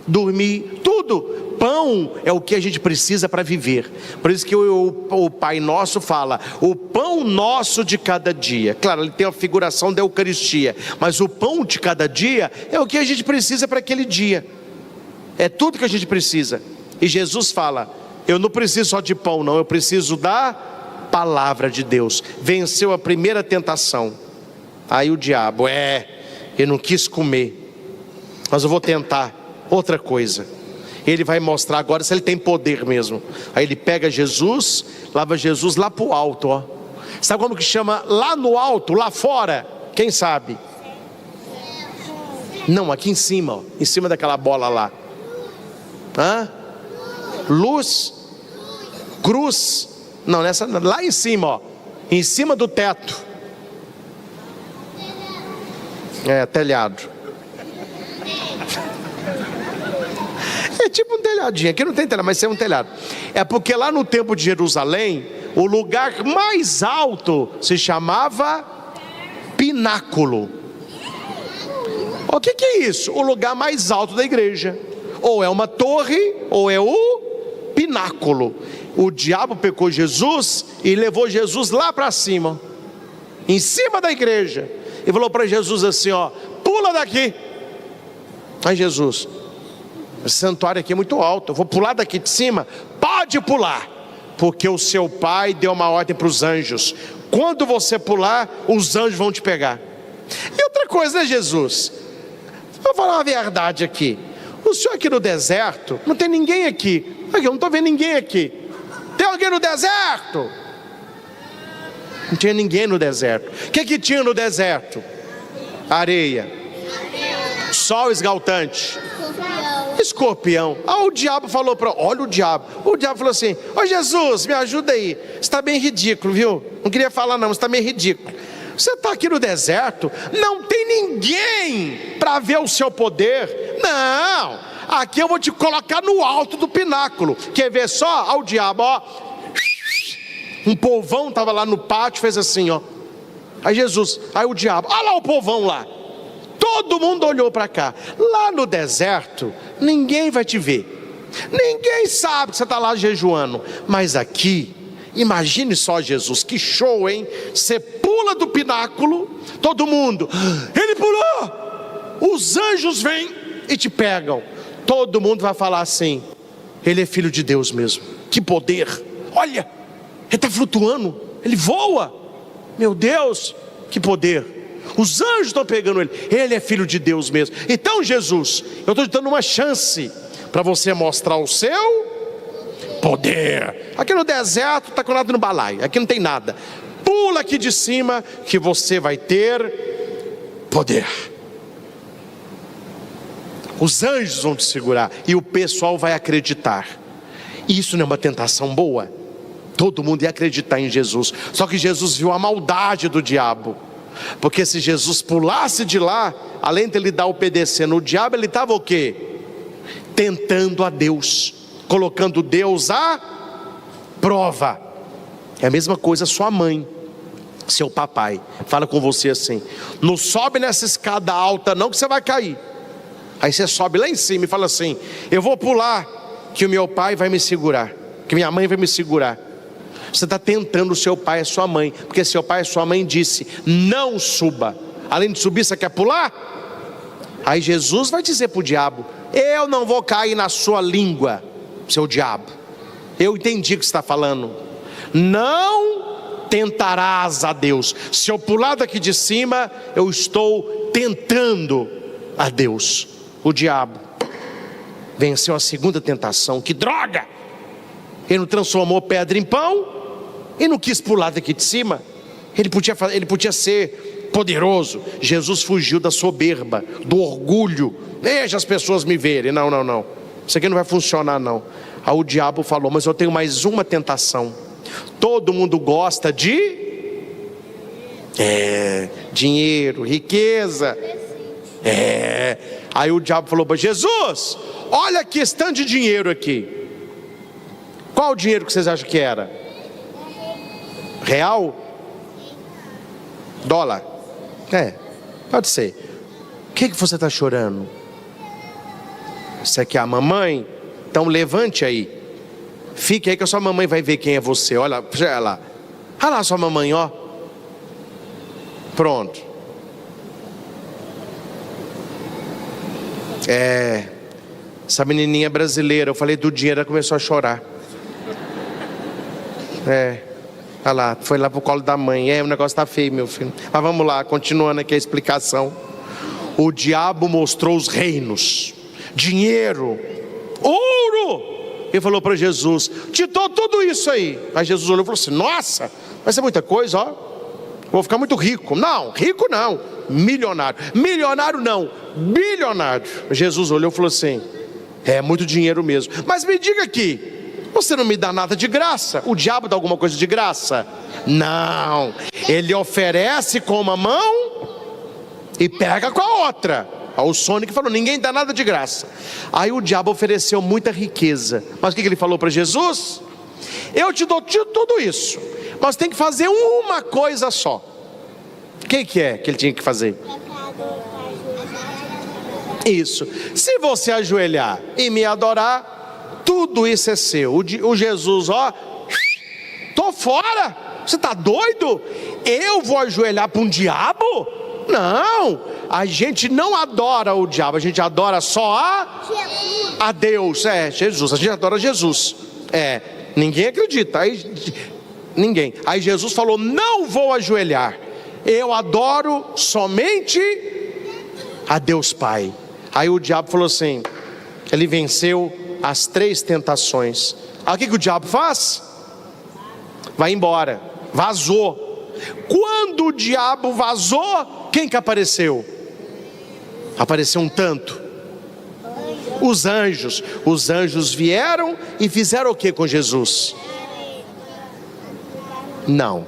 dormir, tudo. Pão é o que a gente precisa para viver. Por isso que o Pai Nosso fala: o pão nosso de cada dia. Claro, ele tem a figuração da Eucaristia, mas o pão de cada dia é o que a gente precisa para aquele dia. É tudo que a gente precisa. E Jesus fala: eu não preciso só de pão, não, eu preciso da palavra de Deus. Venceu a primeira tentação. Aí o diabo: eu não quis comer, mas eu vou tentar outra coisa. Ele vai mostrar agora se ele tem poder mesmo. Aí ele pega Jesus, leva Jesus lá para o alto, ó. Sabe como que chama lá no alto, lá fora? Quem sabe? Não, aqui em cima, ó, em cima daquela bola lá. Luz, cruz. Não, nessa, lá em cima, ó, em cima do teto. Telhado. É tipo um telhadinho. Aqui não tem telhado, mas é um telhado. É porque lá no templo de Jerusalém, o lugar mais alto se chamava pináculo. O que é isso? O lugar mais alto da igreja. Ou é uma torre, ou é o pináculo. O diabo pegou Jesus e levou Jesus lá para cima, em cima da igreja, e falou para Jesus assim, ó: pula daqui. Aí Jesus: esse santuário aqui é muito alto, eu vou pular daqui de cima. Pode pular, porque o seu pai deu uma ordem para os anjos: quando você pular, os anjos vão te pegar. E outra coisa, né, Jesus? Vou falar uma verdade aqui. O senhor aqui no deserto, não tem ninguém aqui. Eu não estou vendo ninguém aqui. Tem alguém no deserto? Não tinha ninguém no deserto. O que tinha no deserto? Areia, sol esgaltante, escorpião. O diabo falou para... Olha o diabo falou assim: ô Jesus, me ajuda aí, você está bem ridículo, viu? Não queria falar não, mas está meio ridículo. Você está aqui no deserto, não tem ninguém para ver o seu poder. Não, aqui eu vou te colocar no alto do pináculo. Quer ver só? Olha o diabo, ó. Um povão estava lá no pátio, fez assim, ó. Aí o diabo: olha lá o povão lá. Todo mundo olhou para cá. Lá no deserto, ninguém vai te ver. Ninguém sabe que você está lá jejuando. Mas aqui, imagine só, Jesus, que show, hein? Você pula do pináculo, todo mundo: ele pulou! Os anjos vêm e te pegam. Todo mundo vai falar assim: ele é filho de Deus mesmo. Que poder! Olha, ele está flutuando, ele voa. Meu Deus, que poder! Os anjos estão pegando ele. Ele é filho de Deus mesmo. Então, Jesus, eu estou te dando uma chance para você mostrar o seu poder. Aqui no deserto está com nada no balaio, aqui não tem nada. Pula aqui de cima que você vai ter poder. Os anjos vão te segurar e o pessoal vai acreditar. Isso não é uma tentação boa? Todo mundo ia acreditar em Jesus. Só que Jesus viu a maldade do diabo. Porque se Jesus pulasse de lá, além de ele dar obedecendo o diabo, ele estava o quê? Tentando a Deus, colocando Deus à prova. É a mesma coisa sua mãe, seu papai, fala com você assim: não sobe nessa escada alta não que você vai cair. Aí você sobe lá em cima e fala assim: eu vou pular que o meu pai vai me segurar, que minha mãe vai me segurar. Você está tentando o seu pai e a sua mãe, porque seu pai e sua mãe disse: não suba. Além de subir, você quer pular? Aí Jesus vai dizer para o diabo: eu não vou cair na sua língua, seu diabo. Eu entendi o que você está falando. Não tentarás a Deus. Se eu pular daqui de cima, eu estou tentando a Deus. O diabo venceu a segunda tentação. Que droga! Ele não transformou pedra em pão e não quis pular daqui de cima. Ele podia ser poderoso. Jesus fugiu da soberba, do orgulho. Deixa as pessoas me verem. Não, isso aqui não vai funcionar não. Aí o diabo falou: mas eu tenho mais uma tentação. Todo mundo gosta de dinheiro, riqueza. Aí o diabo falou para Jesus: olha que stand de dinheiro aqui. Qual o dinheiro que vocês acham que era? Real? Dólar? Pode ser. O que você está chorando? Isso aqui é a mamãe? Então levante aí. Fique aí que a sua mamãe vai ver quem é você. Olha lá. Olha lá sua mamãe, ó. Pronto. Essa menininha brasileira, eu falei do dinheiro, ela começou a chorar. Olha lá, foi lá pro colo da mãe. O negócio tá feio, meu filho. Mas vamos lá, continuando aqui a explicação. O diabo mostrou os reinos, dinheiro, ouro. Ele falou para Jesus: te dou tudo isso aí. Aí Jesus olhou e falou assim: nossa, vai ser muita coisa, ó. Vou ficar muito rico. Não, rico não, milionário. Milionário não, bilionário. Jesus olhou e falou assim: é muito dinheiro mesmo. Mas me diga aqui, você não me dá nada de graça? O diabo dá alguma coisa de graça? Não, ele oferece com uma mão e pega com a outra. O Sonic falou: ninguém dá nada de graça. Aí o diabo ofereceu muita riqueza. Mas o que ele falou para Jesus? Eu te dou tudo isso, mas tem que fazer uma coisa só. O que é que ele tinha que fazer? Isso. Se você ajoelhar e me adorar, tudo isso é seu. O Jesus, ó, tô fora. Você está doido? Eu vou ajoelhar para um diabo? Não, a gente não adora o diabo, a gente adora só a Deus. Jesus, a gente adora Jesus. Ninguém acredita. Ninguém. Aí Jesus falou: não vou ajoelhar, eu adoro somente a Deus Pai. Aí o diabo falou assim, ele venceu as 3 tentações. Aí o que o diabo faz? Vai embora, vazou. Quando o diabo vazou, quem que apareceu? Apareceu um tanto. Os anjos. Os anjos vieram e fizeram o que com Jesus? Não.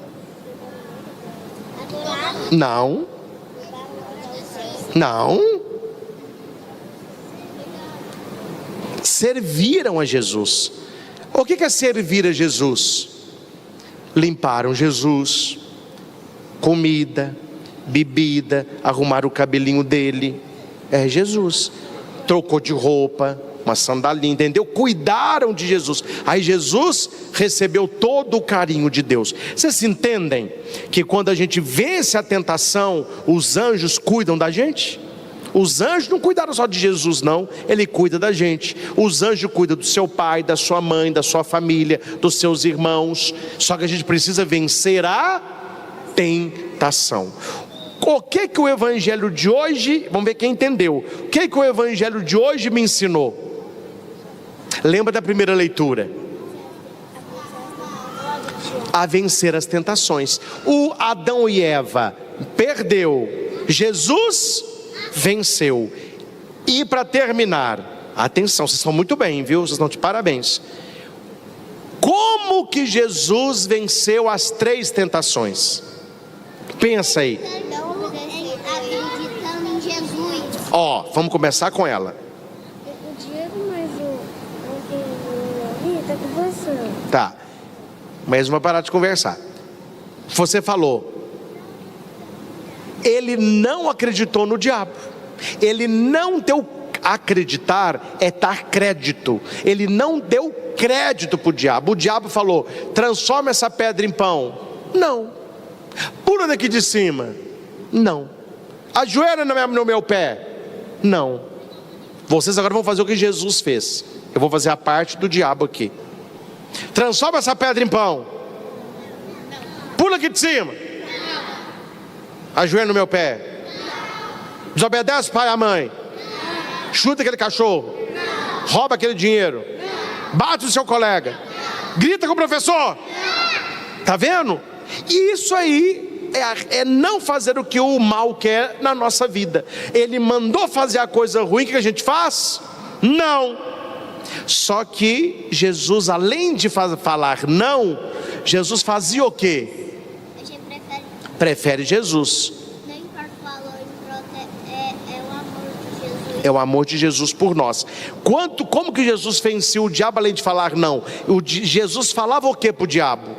Serviram a Jesus. O que é servir a Jesus? Limparam Jesus, comida, bebida, arrumaram o cabelinho dele. Jesus trocou de roupa, uma sandalinha, entendeu? Cuidaram de Jesus. Aí Jesus recebeu todo o carinho de Deus. Vocês entendem que quando a gente vence a tentação, os anjos cuidam da gente? Os anjos não cuidaram só de Jesus não, ele cuida da gente. Os anjos cuidam do seu pai, da sua mãe, da sua família, dos seus irmãos. Só que a gente precisa vencer a tentação. O que o evangelho de hoje, vamos ver quem entendeu, o que o evangelho de hoje me ensinou? Lembra da primeira leitura? A vencer as tentações. O Adão e Eva perdeu, Jesus venceu. E para terminar, atenção, vocês estão muito bem, viu? Vocês estão de parabéns. Como que Jesus venceu as 3 tentações? Pensa aí. Acreditando em Jesus. Vamos começar com ela. O Diego, mas o Davi tá com você. Tá. mas não vai parar de conversar. Você falou, ele não acreditou no diabo. Ele não deu, acreditar é dar crédito. Ele não deu crédito para o diabo. O diabo falou, transforma essa pedra em pão. Não. Pula daqui de cima. Não. Ajoelha no meu pé. Não. Vocês agora vão fazer o que Jesus fez. Eu vou fazer a parte do diabo aqui. Transforma essa pedra em pão. Pula aqui de cima. Ajoelha no meu pé. Desobedece o pai e a mãe. Chuta aquele cachorro. Rouba aquele dinheiro. Bate o seu colega. Grita com o professor. Tá vendo? Isso aí é não fazer o que o mal quer na nossa vida. Ele mandou fazer a coisa ruim, o que a gente faz? Não. Só que Jesus, além de falar não, Jesus fazia o quê? Prefere Jesus. É o amor de Jesus por nós. Como que Jesus vencia o diabo além de falar não? Jesus falava o que para o diabo?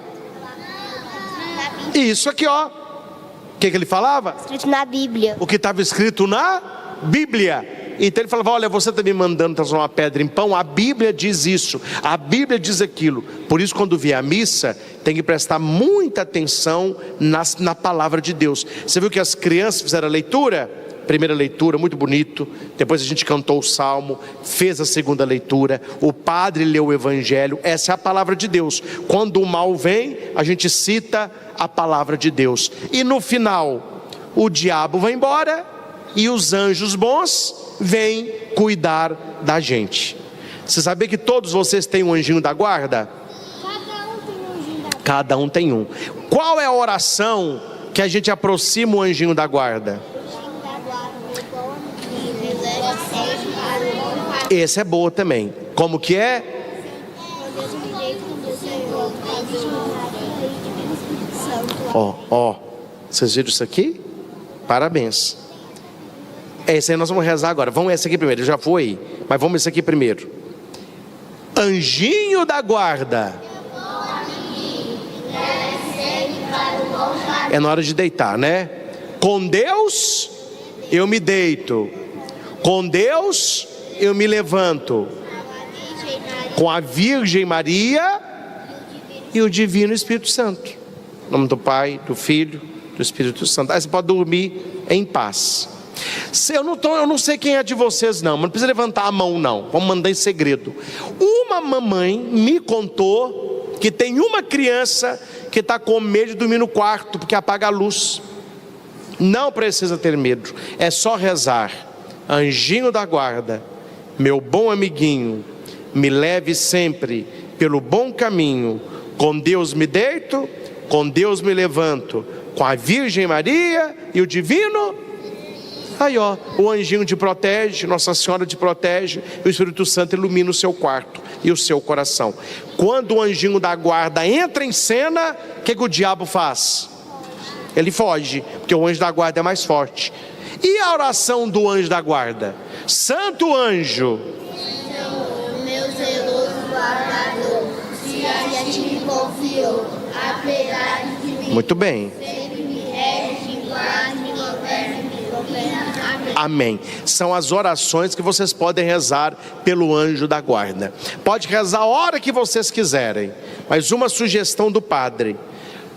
Isso aqui, ó. O que ele falava? Escrito na Bíblia. O que estava escrito na Bíblia. Então ele falava, olha, você está me mandando transformar uma pedra em pão. A Bíblia diz isso, a Bíblia diz aquilo. Por isso, quando vier a missa, tem que prestar muita atenção na palavra de Deus. Você viu que as crianças fizeram a leitura? Primeira leitura, muito bonito. Depois a gente cantou o salmo, fez a segunda leitura, o padre leu o evangelho. Essa é a palavra de Deus. Quando o mal vem, a gente cita a palavra de Deus. E no final, o diabo vai embora e os anjos bons vêm cuidar da gente. Você sabia que todos vocês têm um anjinho da guarda? Cada um tem um. Qual é a oração que a gente aproxima o anjinho da guarda? Esse é boa também. Como que é? Ó, vocês viram isso aqui? Parabéns. Esse aí nós vamos rezar agora. Vamos esse aqui primeiro, já foi, mas vamos esse aqui primeiro. Anjinho da guarda. É na hora de deitar, né? Com Deus eu me deito, com Deus eu me levanto, com a Virgem Maria e o Divino Espírito Santo. Em nome do Pai, do Filho, do Espírito Santo. Aí você pode dormir em paz. Eu não sei quem é de vocês não, mas não precisa levantar a mão não, vamos mandar em segredo. Uma mamãe me contou que tem uma criança que está com medo de dormir no quarto, porque apaga a luz. Não precisa ter medo, é só rezar. Anjinho da guarda, meu bom amiguinho, me leve sempre pelo bom caminho. Com Deus me deito, com Deus me levanto, com a Virgem Maria e o Divino. Aí ó, o anjinho te protege, Nossa Senhora te protege, e o Espírito Santo ilumina o seu quarto e o seu coração. Quando o anjinho da guarda entra em cena, o que o diabo faz? Ele foge, porque o anjo da guarda é mais forte. E a oração do anjo da guarda? Santo anjo, Meu zeloso guardador, se a ti me confiou a piedade de mim. muito bem. Sempre me rege, guarde, me governe. Amém. Amém. São as orações que vocês podem rezar pelo anjo da guarda. Pode rezar a hora que vocês quiserem, mas uma sugestão do padre: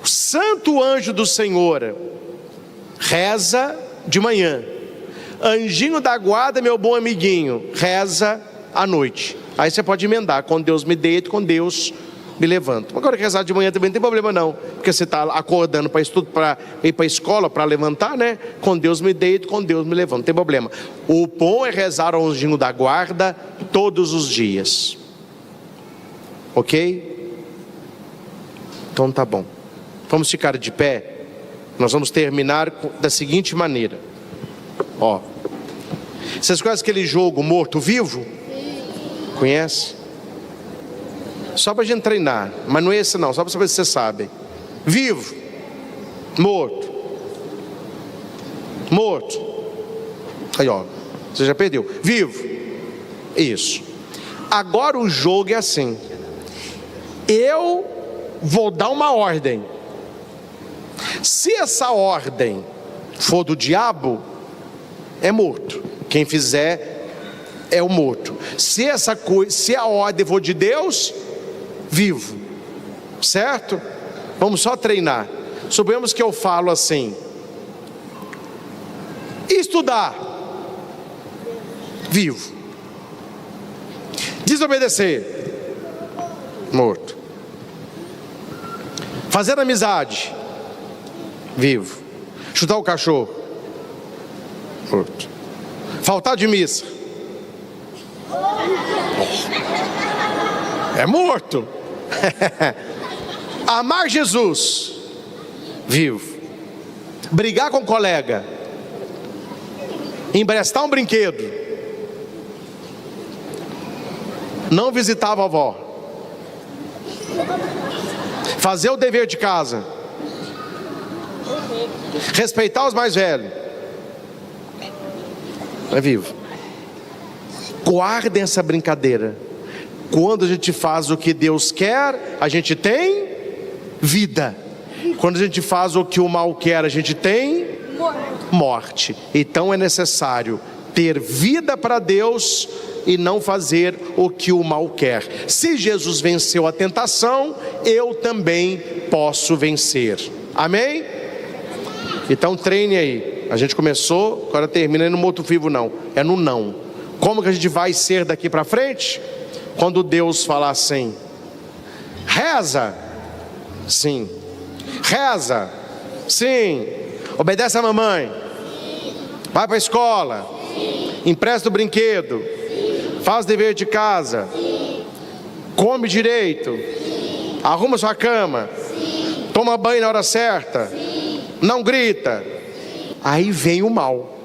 o Santo Anjo do Senhor, reza de manhã. Anjinho da guarda, meu bom amiguinho, reza à noite. Aí você pode emendar: com Deus me deito, com Deus me levanto. Agora rezar de manhã também não tem problema não, porque você está acordando para estudo, para ir para a escola, para levantar, né? Com Deus me deito, com Deus me levanto, não tem problema. O bom é rezar ao anjinho da guarda todos os dias. Ok? Então tá bom. Vamos ficar de pé. Nós vamos terminar da seguinte maneira. Ó, vocês conhecem aquele jogo morto-vivo? Conhece? Só para a gente treinar, mas não é esse não, só para saber se vocês sabem. Vivo, morto, morto. Aí ó, você já perdeu. Vivo, isso. Agora o jogo é assim: eu vou dar uma ordem. Se essa ordem for do diabo, é morto. Quem fizer é o morto. Se a ordem for de Deus, vivo. Certo? Vamos só treinar. Suponhamos que eu falo assim: estudar, vivo. Desobedecer, morto. Fazer amizade, vivo. Chutar o cachorro, morto. Faltar de missa, é morto. Amar Jesus, vivo. Brigar com o colega, emprestar um brinquedo, não visitar a vovó, fazer o dever de casa, respeitar os mais velhos, é vivo. Guardem essa brincadeira. Quando a gente faz o que Deus quer, a gente tem vida. Quando a gente faz o que o mal quer, a gente tem morte. Então é necessário ter vida para Deus e não fazer o que o mal quer. Se Jesus venceu a tentação, eu também posso vencer. Amém? Então treine aí. A gente começou, agora termina no moto vivo não, é no não. Como que a gente vai ser daqui para frente? Quando Deus falar assim: reza, sim. Reza, sim. Obedece a mamãe, vai para a escola, empresta o brinquedo, faz o dever de casa, come direito, arruma sua cama, toma banho na hora certa, não grita. Aí vem o mal.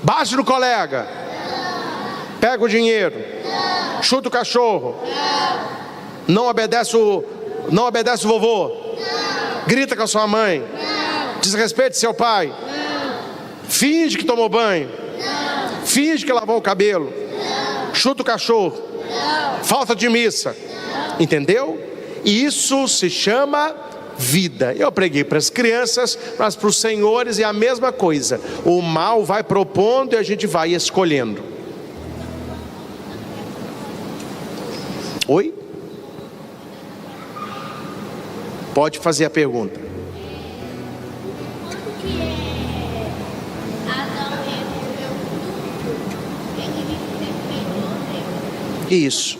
Bate no colega, pega o dinheiro, chuta o cachorro, não obedece o vovô, grita com a sua mãe, desrespeite seu pai, finge que tomou banho, finge que lavou o cabelo, chuta o cachorro, falta de missa, entendeu? Isso se chama vida. Eu preguei para as crianças, mas para os senhores é a mesma coisa. O mal vai propondo e a gente vai escolhendo. Oi? Pode fazer a pergunta. Quando que Adão recebeu tudo, ele respeitou Deus? Isso.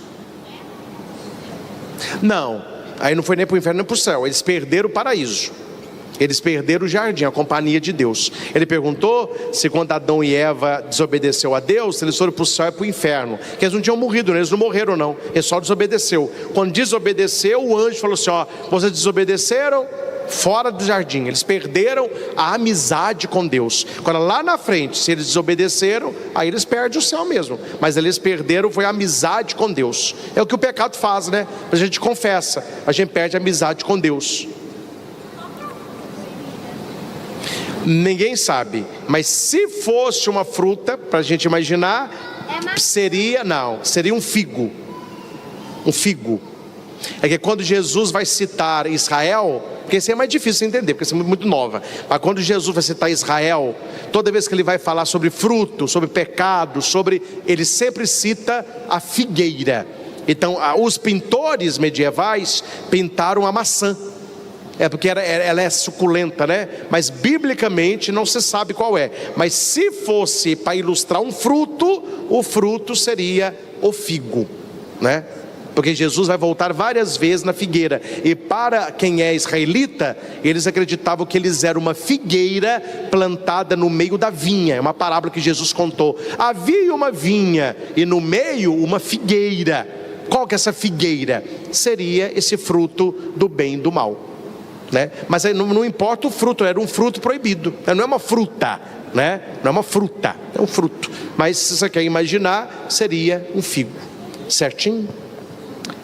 Não, aí não foi nem para o inferno nem para o céu. Eles perderam o paraíso. Eles perderam o jardim, a companhia de Deus. Ele perguntou se quando Adão e Eva desobedeceu a Deus, eles foram para o céu e para o inferno. Que eles não tinham morrido, né? Eles não morreram não, eles só desobedeceu. Quando desobedeceu, o anjo falou assim: ó, vocês desobedeceram, fora do jardim. Eles perderam a amizade com Deus. Agora lá na frente, se eles desobedeceram, aí eles perdem o céu mesmo. Mas eles perderam foi a amizade com Deus. É o que o pecado faz, né? A gente confessa, a gente perde a amizade com Deus. Ninguém sabe, mas se fosse uma fruta, para a gente imaginar, seria um figo. Um figo. É que quando Jesus vai citar Israel, porque isso é mais difícil de entender, porque isso é muito nova. Mas quando Jesus vai citar Israel, toda vez que ele vai falar sobre fruto, sobre pecado, ele sempre cita a figueira. Então, os pintores medievais pintaram a maçã. É porque ela é suculenta, né? Mas biblicamente não se sabe qual é. Mas se fosse para ilustrar um fruto, o fruto seria o figo, né? Porque Jesus vai voltar várias vezes na figueira. E para quem é israelita, eles acreditavam que eles eram uma figueira plantada no meio da vinha. É uma parábola que Jesus contou. Havia uma vinha e no meio uma figueira. Qual que é essa figueira? Seria esse fruto do bem e do mal, né? Mas aí não importa o fruto, era um fruto proibido, não é uma fruta, né? Não é uma fruta, é um fruto. Mas se você quer imaginar, seria um figo. Certinho?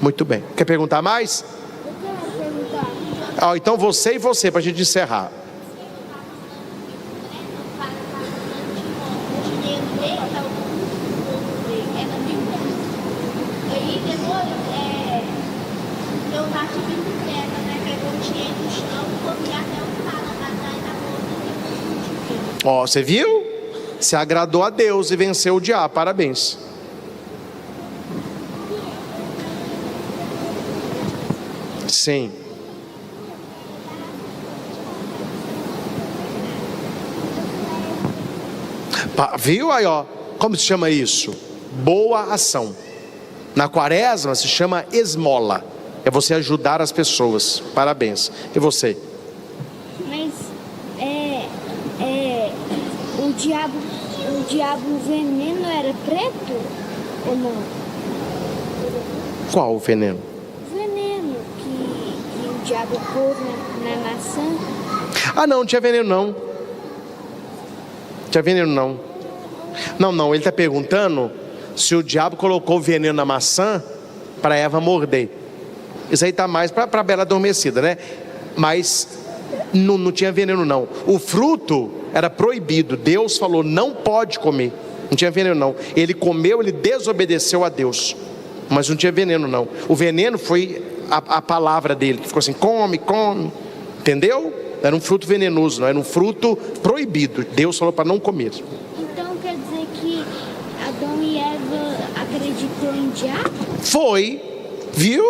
Muito bem. Quer perguntar mais? Eu quero perguntar. Então você e você, para a gente encerrar. Aí depois eu nasci de mulher. Ó, você viu? Você agradou a Deus e venceu o diabo, parabéns. Sim. Viu aí, ó? Como se chama isso? Boa ação. Na quaresma se chama esmola. É você ajudar as pessoas. Parabéns. E você? Mas o diabo o veneno era preto ou não? Qual o veneno? O veneno que o diabo pôs na maçã. Ah, não tinha veneno não. Não tinha veneno não. Não, ele está perguntando se o diabo colocou veneno na maçã para Eva morder. Isso aí está mais para a Bela adormecida, né? Mas não tinha veneno não. O fruto era proibido. Deus falou, não pode comer. Não tinha veneno não. Ele comeu, ele desobedeceu a Deus. Mas não tinha veneno não. O veneno foi a palavra dele, que ficou assim, come. Entendeu? Era um fruto venenoso, não era um fruto proibido. Deus falou para não comer. Então quer dizer que Adão e Eva acreditou em diabo? Foi, viu?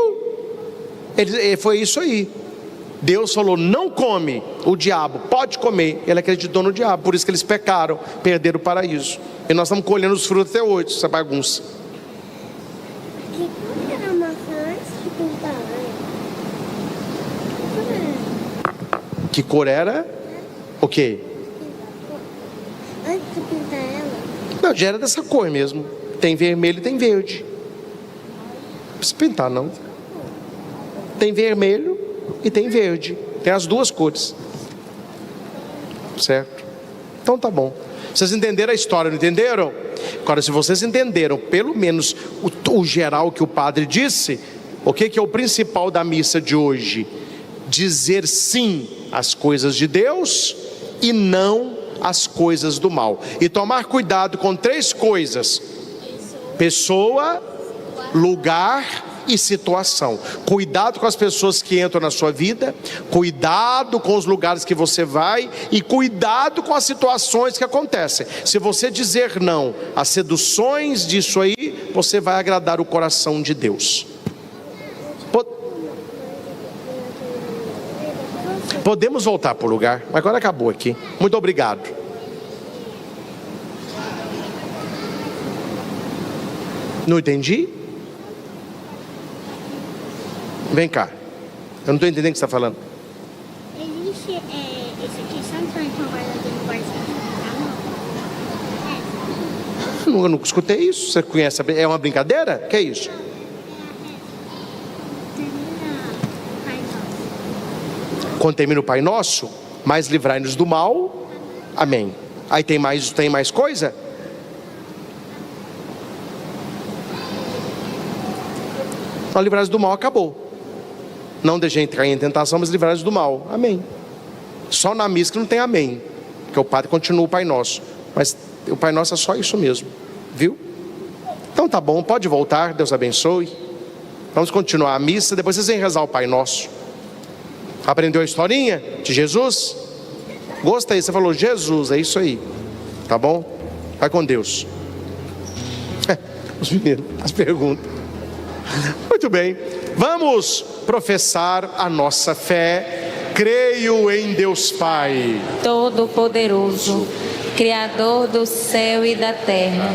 Foi isso aí. Deus falou, não come. O diabo pode comer. Ele acreditou no diabo, por isso que eles pecaram, perderam o paraíso. E nós estamos colhendo os frutos até hoje, essa bagunça. Que cor era a maçã antes de pintar? Que cor era? O quê? Antes de pintar ela? Não, já era dessa cor mesmo. Tem vermelho e tem verde. Não precisa pintar não. Tem vermelho e tem verde. Tem as duas cores. Certo? Então tá bom. Vocês entenderam a história, não entenderam? Agora, se vocês entenderam pelo menos o geral que o padre disse, o que é o principal da missa de hoje? Dizer sim às coisas de Deus e não às coisas do mal. E tomar cuidado com 3 coisas: pessoa, lugar e situação. Cuidado com as pessoas que entram na sua vida, cuidado com os lugares que você vai e cuidado com as situações que acontecem. Se você dizer não às seduções disso aí, você vai agradar o coração de Deus. Podemos voltar para o lugar, mas agora acabou aqui. Muito obrigado. Não entendi? Vem cá. Eu não estou entendendo o que você está falando. Existe essa questão de São Guardador no quarto? Eu nunca escutei isso. Você conhece? É uma brincadeira? Que é isso? Quando termina o Pai Nosso, mas livrai-nos do mal. Amém. Aí tem mais coisa? Não, livrai-nos do mal, acabou. Não deixem entrar em tentação, mas livrai-nos do mal. Amém. Só na missa que não tem amém, porque o padre continua o Pai Nosso. Mas o Pai Nosso é só isso mesmo. Viu? Então tá bom, pode voltar, Deus abençoe. Vamos continuar a missa, depois vocês vêm rezar o Pai Nosso. Aprendeu a historinha de Jesus? Gostei, você falou Jesus, é isso aí. Tá bom? Vai com Deus. Os meninos, as perguntas. Muito bem, vamos professar a nossa fé. Creio em Deus Pai Todo-Poderoso, Criador do céu e da terra,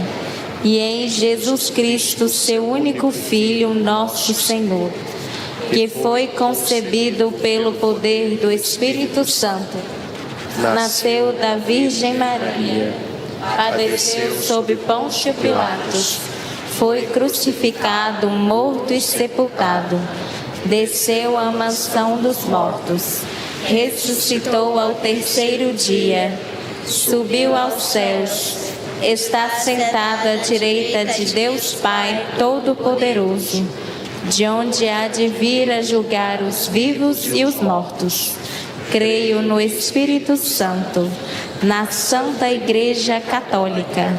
e em Jesus Cristo, seu único Filho, nosso Senhor, que foi concebido pelo poder do Espírito Santo, nasceu da Virgem Maria, padeceu sob Pôncio Pilatos, foi crucificado, morto e sepultado, desceu à mansão dos mortos, ressuscitou ao 3º dia, subiu aos céus, está sentado à direita de Deus Pai Todo-Poderoso, de onde há de vir a julgar os vivos e os mortos. Creio no Espírito Santo, na Santa Igreja Católica,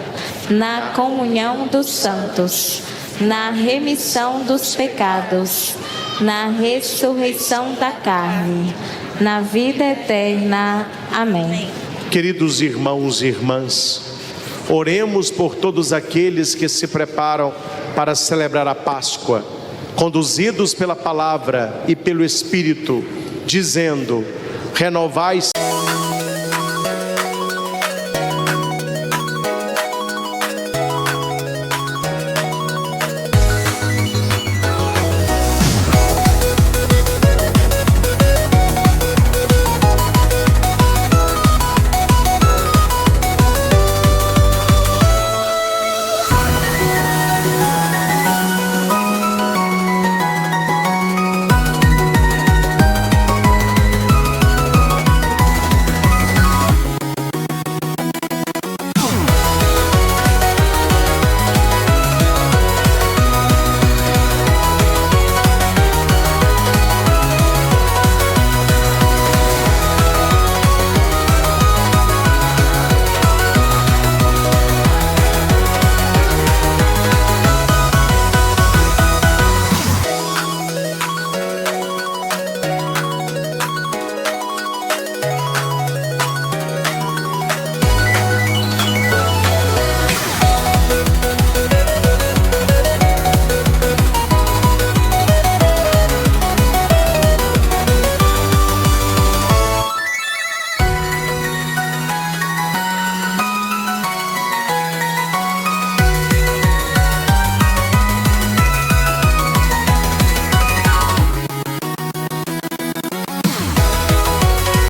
na comunhão dos santos, na remissão dos pecados, na ressurreição da carne, na vida eterna. Amém. Queridos irmãos e irmãs, oremos por todos aqueles que se preparam para celebrar a Páscoa, conduzidos pela palavra e pelo Espírito, dizendo: renovai